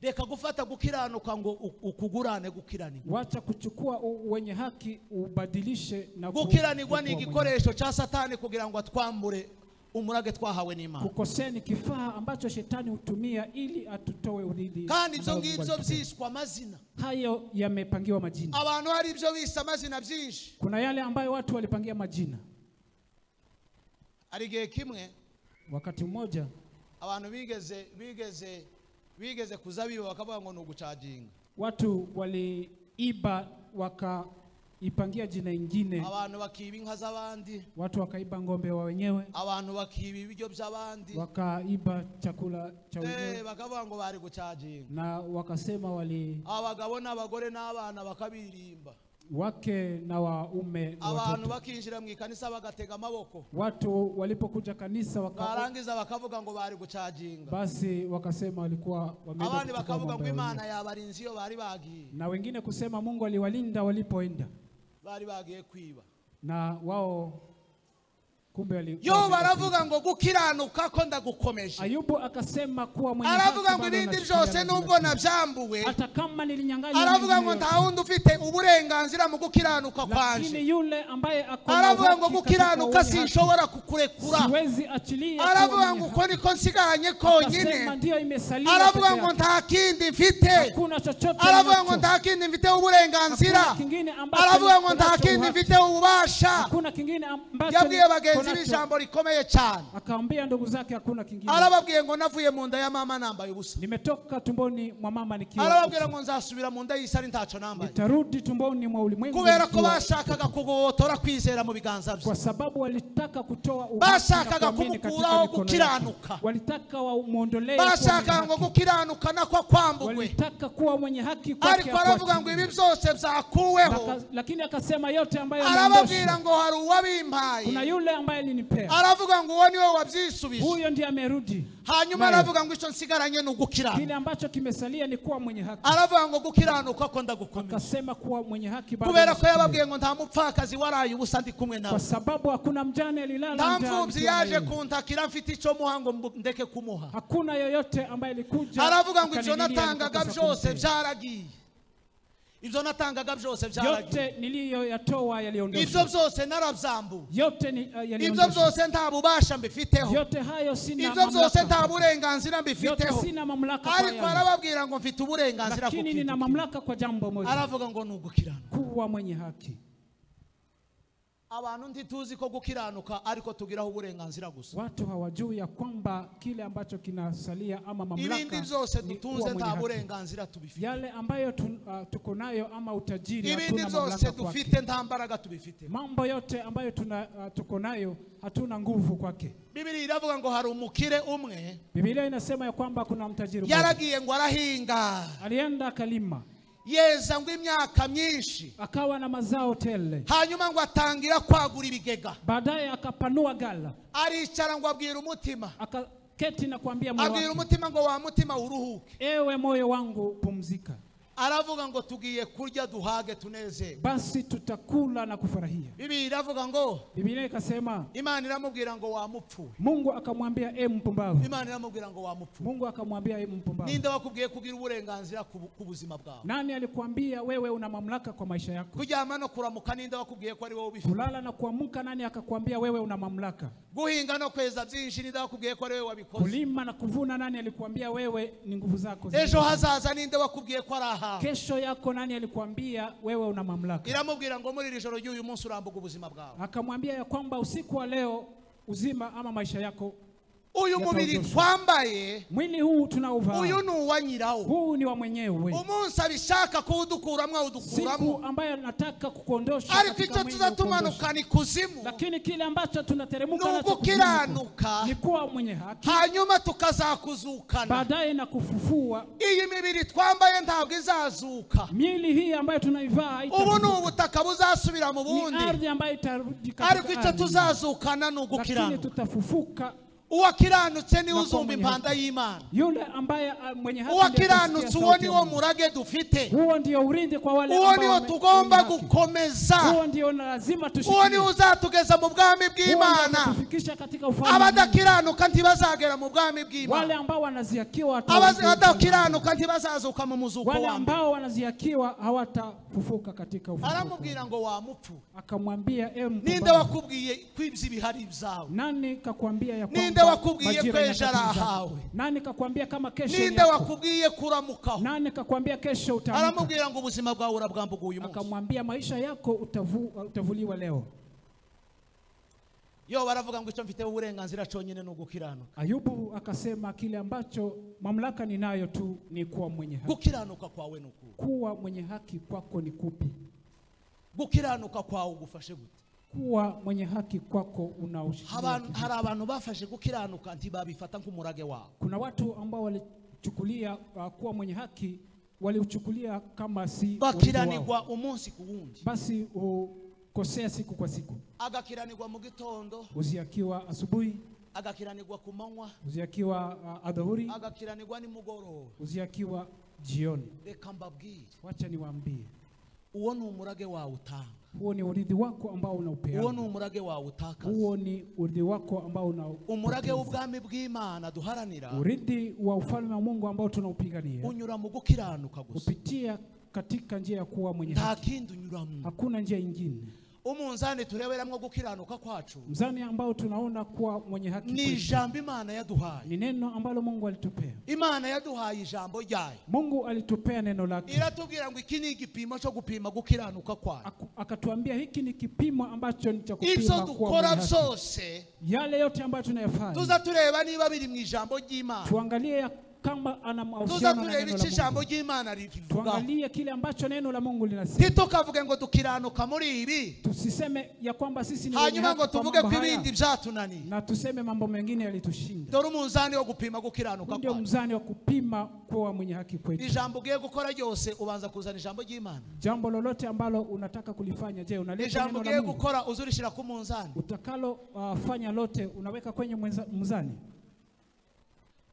Reka gufata gukiranuka ngo ukugurane gukirani. Wacha kuchukua wenye haki ubadilishe na gukiranirwa ni igikoresho cha Satani kugira ngo atwambure umurage twahawe n'Imana. Kukosea ni kifaa ambacho shetani hutumia ili atutoe urithi. Kandi ibyo ngibyo byiswa amazina. Hayo yamepangiwa majina. Abantu hari ibyo bisa amazina byinshi. Kuna yale ambayo watu walipangia majina. Arigihe kimwe wakati mmoja abantu bigeze kuzabiba bakavuga ngo nugucajinga. Watu waliiba wakaipangia jina ingine. Abantu bakiba inka z'abandi. Watu wakaiba ngombe wa wenyewe. Abantu bakiba ibiryo by'abandi. Wakaiba chakula cha wenyewe. Bakavuga ngo bari gucajinga. Na wakasema abagabo n'abagore n'abana bakabirimba. wake na waume abantu bakinjira mu ikanisa bagatega amaboko. Watu walipokuja kanisa barangiza bakavuga ngo bari gucaginga. Basi wakasema walikuwa wameenda. Abandi bakavuga ngo Imana yabarinzi yo bari bagiye. Na wengine kusema Mungu aliwalinda walipoenda. Bari bagiye kwiba. Na wao yo baravuga ngo gukiranuka ko ndagukomeje. Ayubu akasema kuwa mwenye aravuga ngo ibindi byose nubwo nabyambuwe, hata kama nilinyang'anywa, aravuga ngo nta wundi ufite uburenganzira mu gukiranuka kwanje. Lakini yule ambaye akona, aravuga ngo gukiranuka sinshobora kukurekura. Siwezi achilia. Aravuga ngo uko niko nsigaranye konyine. Aravuga ngo nta kindi mfite. Hakuna chochote. Aravuga ngo nta kindi mfite uburenganzira. Aravuga ngo nta kindi mfite ububasha. Hakuna kingine ambacho yabwiye bagenzi b'ijambo rikomeye cyane. Akaambia ndugu zake hakuna kingine. Arababwiye ngo navuye mu nda ya mama nambaye ubusa. Nimetoka tumboni mwa mama nikiwa. Arababwira ngo nzasubira mu nda y'Isari ntaco nambaye. Nitarudi tumboni mwa ulimwengu. Kubera ko bashakaga kugotora kwizera mu biganza bye. Kwa sababu walitaka kutoa bashakaga kumukuraho gukiranuka. Walitaka wamuondolee. Bashakaga ngo gukiranuka nako kwambugwe. Walitaka kuwa mwenye haki kwake. Ariko aravuga ngo ibi byose byakuweho. Lakini akasema yote ambayo arababwira ngo hari uwabimpaye. Kuna yule ambaye alinipea. Aravuga ngo uwo niwe wabyisubije. Huyo ndiye amerudi. Hanyuma aravuga ngo icyo nsigaranye ni ugukiranuka. Kile ambacho kimesalia ni kuwa mwenye haki. Aravuga ngo gukiranuka ko ndagukomeza. Akasema kuwa mwenye haki bado. Kubera ko yababwiye ngo nta mupfakazi waraye ubusa ndi kumwe nawe. Kwa sababu hakuna mjane alilala njaa. Nta mfubyi yaje kuntakira mfite icyo muha ngo ndeke kumuha. Hakuna yoyote ambaye alikuja. Aravuga ngo icyo natangaga byose byaragiye. Ibyo natangaga byose byaragiye. Yote niliyoyatoa yaliondoshwa. Ibyo byose narabyambu. Yote ni yaliondoshwa. Ibyo byose nta bubasha mbifiteho. Yote hayo sina mamlaka. Ibyo byose nta burenganzira mbifiteho. Yote sina mamlaka kwa ariko arababwira ngo mfite uburenganzira lakini nina mamlaka kwa jambo moja. Aravuga ngo nugukiranuka. Kuwa mwenye haki. Abantu ntituzi ko gukiranuka ariko tugiraho uburenganzira gusa. Watu hawajui ya kwamba kile ambacho kinasalia ama mamlaka. Ibindi byose dutunze nta burenganzira tubifite. Yale ambayo tuko nayo ama utajiri hatuna mamlaka. Ibindi byose dufite nta mbaraga tubifite. Mambo yote ambayo tuko nayo hatuna nguvu kwake. Biblia iravuga ngo hari umukire umwe. Biblia inasema ya kwamba kuna mtajiri yaragiye ngo arahinga. Alienda akalima. Yeza ngo imyaka myinshi. Akawa na mazao tele. Hanyuma ngo atangira kwagura ibigega. Baadaye akapanua gala. Aricara ngo abwira umutima. Akaketi na kuambia moyo wake. Abwira umutima ngo wa mutima uruhuke. Ewe moyo wangu pumzika. Aravuga ngo tugiye kurya duhage tuneze. Basi tutakula na kufurahia. Biblia iravuga ngo. Biblia ikasema. Imana iramubwira ngo wa mupfu. Mungu akamwambia mpumbavu. Imana iramubwira ngo wa mupfu. Mungu akamwambia mpumbavu. Ninde wakubwiye kugira uburenganzira ku buzima bwawe? Nani alikwambia wewe una mamlaka kwa maisha yako? Kuryama no kuramuka ninde wakubwiye ko ari wowe ubifite? Kulala na kuamka nani akakwambia wewe una mamlaka? Guhinga no kweza byinshi ninde wakubwiye ko ari wewe wabikoze? Kulima na kuvuna nani alikwambia wewe ni nguvu zako? Ejo hazaza ninde wakubwiye ko ari aha? Kesho yako nani alikwambia wewe una mamlaka? Iramubwira ngo muri ijoro ry'uyu munsi urambuga ubuzima bwawe. Akamwambia ya kwamba usiku wa leo uzima ama maisha yako. Uyu mubiri twambaye, mwili huu tunauvaa, uyu ni uwa nyirawo. Huu ni wa mwenyewe. Umunsi abishaka kuwudukuramwo awudukuramo. Siku ambayo anataka kukuondosha ariko icyo tuzatumanukana ikuzimu. Lakini kile ambacho tunateremka nacho gukiranuka ni kuwa mwenye haki. Hanyuma tukazakuzukana. Baadaye na kufufua. Iyi mibiri twambaye ntabwo izazuka. Miili hii ambayo tunaivaa haitazuka. Ubu ni ubutaka buzasubira mu bundi. Ni ardhi ambayo itarudi katika ariko icyo tuzazukana ni ugukiranuka. Lakini tutafufuka. Uwakiranutse ni uzumba impanda y'Imana. Yule ambaye mwenye haki. Uwakiranutse uwo ni wo murage dufite. Huo ndio urinde kwa wale ambao. Uwo ni wo tugomba gukomeza. Huo ndio lazima tushike. Uwo ni uzatugeza mu bwami bw'Imana. Tufikisha katika ufalme. Abadakiranuka ntibazagera mu bwami bw'Imana. Wale ambao wanaziakiwa abadakiranuka ntibazazuka mu muzuko wale ambao wanaziakiwa hawatafufuka katika ufalme. Aramubwira ngo wa mupfu. Akamwambia ninde wakubwiye kwibya ibihari byawe? Nani kakwambia ya kwamba? Ninde wakubwiye kwejara hawe? Nani kakwambia kama kesho? Ninde wakubwiye kuramukaho? Nani kakwambia kesho utamuka? Aramubwira ngo ubuzima bwawe urabwambuga uyu munsi. Akamwambia maisha yako utavuliwa leo. Yo baravuga ngo icyo mfite uburenganzira cyonyine no gukiranuka. Ayubu akasema kile ambacho mamlaka ninayo tu ni kuwa mwenye haki. Gukiranuka kwawe nuku. Kuwa mwenye haki kwako ni kupi? Gukiranuka kwawe ugufashe gute? Kuwa mwenye haki kwako unaushikilia. Hari abantu bafashe gukiranuka ntibabifata nk'umurage wao. Kuna watu ambao walichukulia kuwa mwenye haki waliuchukulia kama si bakiranirwa umunsi ku wundi, basi ukosea siku kwa siku. Agakiranirwa mu gitondo, uziakiwa asubuhi, agakiranirwa ku manywa, uziakiwa adhuhuri, agakiranirwa ni mugoroba, uziakiwa jioni. Reka mbabwire, wacha niwaambie, uwo ni umurage wawe utanga. Huo ni urithi wako ambao unaupea. Uwo ni umurage wawe utakaza. Huo ni urithi wako ambao umurage w'ubwami bw'Imana duharanira. Urithi wa ufalme wa Mungu ambao tunaupigania. Unyura mu gukiranuka gusa. Upitia katika njia ya kuwa mwenye haki. Nta kindi unyuramo. Hakuna njia nyingine. Umunzani tureberamwo gukiranuka kwacu. Mzani ambao tunaona kuwa mwenye haki ni ijambo Imana yaduhaye. Ni neno ambalo Mungu alitupea. Imana yaduhaye ijambo ryayo. Mungu alitupea neno lake. Iratubwira ngo iki ni igipimo cyo gupima gukiranuka kwayo. Akatuambia hiki ni kipimo ambacho ni cha kupima kuwa mwenye haki. Ibyo dukora byose, yale yote ambayo tunayafanya, tuza tureba niba biri mu ijambo ry'Imana. Tuangalie kama ana mahusiano na neno la Mungu. Tuangalie kile ambacho neno la Mungu linasema. Ntitukavuge ngo dukiranuka muri ibi. Tusiseme ya kwamba sisi ni hanyuma ngo tuvuge ko ibindi byatunani. Na tuseme mambo mengine yalitushinda. Dore umunzani wo gupima gukiranuka kwa. Ndio mzani wa kupima kuwa mwenye haki kwetu. Ijambo ugiye gukora ryose ubanza kuzana ijambo ry'Imana. Jambo lolote ambalo unataka kulifanya, je, unaleta neno la Mungu? Ijambo ugiye gukora uzurishira ku munzani. Utakalo fanya lote unaweka kwenye mzani.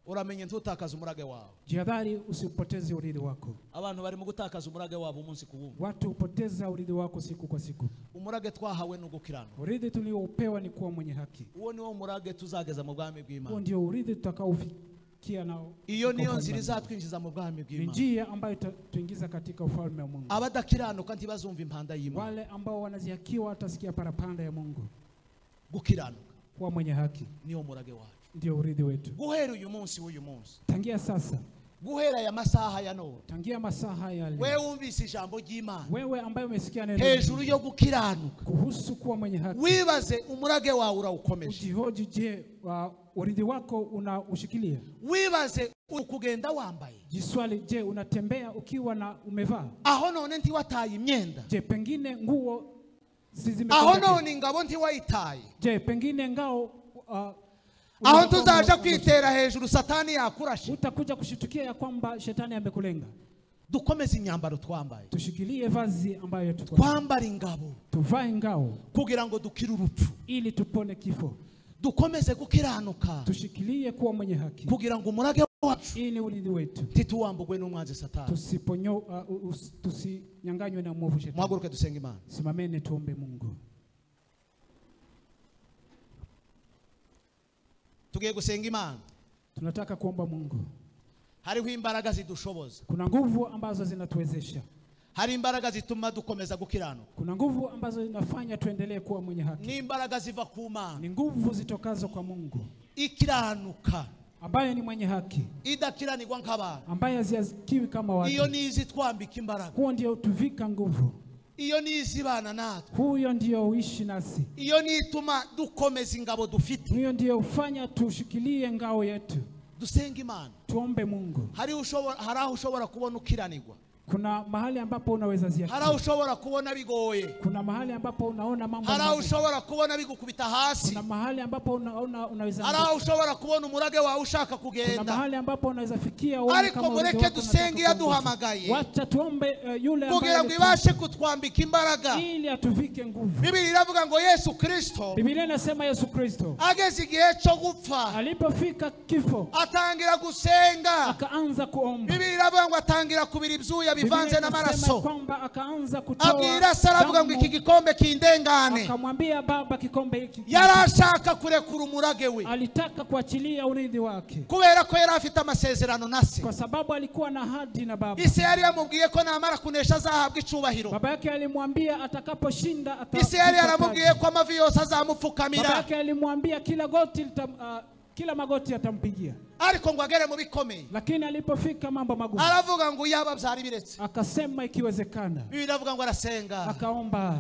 Uramenye ntutakaza umurage wawe. Jihadhari usipoteze urithi wako. Abantu bari mu gutakaza umurage wabo umunsi ku wundi. Watu upoteza urithi wako siku kwa siku. Umurage twahawe no gukiranuka. Urithi tuliopewa ni kuwa mwenye haki. Uwo niwo umurage tuzageza mu bwami bw'Imana. Huo ndio urithi tutakaofikia nao. Iyo niyo nzira izatwinjiza mu bwami bw'Imana. Njia ambayo tuingiza katika ufalme wa Mungu. Abadakiranuka ntibazumva impanda y'Imana. Wale ambao wanazihakiwa watasikia parapanda ya Mungu. Gukiranuka kuwa mwenye haki niyo umurage wacu. Ndio urithi wetu. Guhera uyu munsi w'uyu munsi. Tangia sasa. Guhera ya masaha ya none. Tangia masaha ya leo. Wewe umvise ijambo ry'Imana. Wewe ambaye umesikia neno hejuru yo gukiranuka. Kuhusu kuwa mwenye haki. Wibaze umurage wawe urawukomeje. Ujihoji, je, urithi wako unaushikilia? Wibaze ukugenda wambaye. Jiswali, je, unatembea ukiwa na umevaa? Aho none ntiwataye imyenda. Je, pengine nguo aho none ingabo ntiwayitaye. Je, pengine ngao aho tuzaje kwitera hejuru satani yakurashe. Utakuja kushitukia ya kwamba shetani amekulenga. Dukomeze inyambaro twambaye. Tushikilie vazi ambayo tuko. Kwambara ingabo. Tuvae ngao kugira ngo dukire urupfu. Ili tupone kifo. Dukomeze gukiranuka. Tushikilie kuwa mwenye haki. Kugira ngo umurage wacu. Hii ni urithi wetu. Tituwambugwe n'umwanzi satani. Tusinyanganywe na mwovu shetani. Mwaguruke dusenge Imana. Simameni tuombe Mungu. Tugiye gusenga Imana. Tunataka kuomba Mungu. Hariho imbaraga zidushoboza. Kuna nguvu ambazo zinatuwezesha. Hari imbaraga zituma dukomeza gukiranuka. Kuna nguvu ambazo zinafanya tuendelee kuwa mwenye haki. Ni imbaraga ziva ku Mana. Ni nguvu zitokazo kwa Mungu. Ikiranuka ambaye ni mwenye haki. Idakiranirwa nk'abantu. Ambaye hazikiwi kama watu. Iyo nizi twambika imbaraga. Huo ndio tuvika nguvu. Iyo nizibana natwe. Huyo ndio uishi nasi. Iyo nituma dukomeza ingabo dufite. Huyo ndio ufanya tushikilie ngao yetu. Dusenga Imana. Tuombe Mungu. Hari ushobora kubona ukiranirwa. Kuna mahali ambapo unaweza ziakia. Hari ushobora kubona bigoye. Kuna mahali ambapo unaona mambo. Hari ushobora kubona bigukubita hasi. Kuna mahali ambapo unaweza. Hari ushobora kubona umurage wawe ushaka kugenda. Kuna mahali ambapo unaweza fikia wewe kama mureke dusenge yaduhamagaye. Wacha tuombe yule ambaye kugira ngo ibashe kutwambika imbaraga. Ili atuvike nguvu. Biblia iravuga ngo Yesu Kristo. Biblia inasema Yesu Kristo ageze igihe cyo gupfa. Alipofika kifo. Atangira gusenga. Akaanza kuomba. Biblia iravuga ngo atangira kubira ibyuya bivanze n'amaraso. Kwamba akaanza kutoa. Abwira Sara avuga ngo iki gikombe kindengane. Akamwambia baba kikombe hiki. Yarashaka kurekura umurage we. Alitaka kuachilia urithi wake. Kubera ko yari afite amasezerano na se. Kwa sababu alikuwa na ahadi na baba. Ise yari yamubwiye ko namara kunesha azahabwa icubahiro. Baba yake alimwambia atakaposhinda atapata. Ise yari yaramubwiye ko amavi yose azamupfukamira. Baba yake alimwambia kila magoti atampigia. Ariko ngo agere mu bikomeye. Lakini alipofika mambo magumu. Aravuga ngo yaba byari biretse. Akasema ikiwezekana. Biravuga ngo arasenga. Akaomba.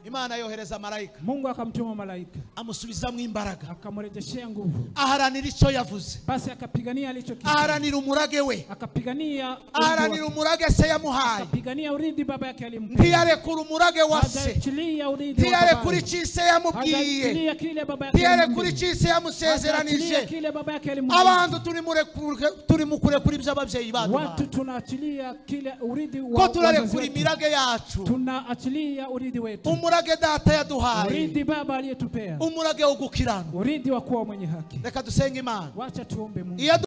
Imana yohereza malaika. Mungu akamtuma malaika. Amusubizamwe imbaraga. Akamrejeshea nguvu. Aharanira icyo yavuze. Basi akapigania alichokisema. Aharanira umurage we. Akapigania. Aharanira umurage se yamuhaye. Akapigania urithi baba yake alimpa. Ntiyarekura umurage wa se. Ntiyarekura icyo se yamubwiye. Ntiyarekura icyo se yamusezeranije. Abantu turi mu kurekura ibyo ababyeyi bacu. Watu tunaachilia kile urithi wa ko turarekura imirage yacu. Tunaachilia urithi wetu. Umurage data yaduhaye. Urithi baba aliyetupea. Umurage wo gukiranuka. Urithi wa kuwa mwenye haki. Reka dusenge Imana. Wacha tuombe Mungu.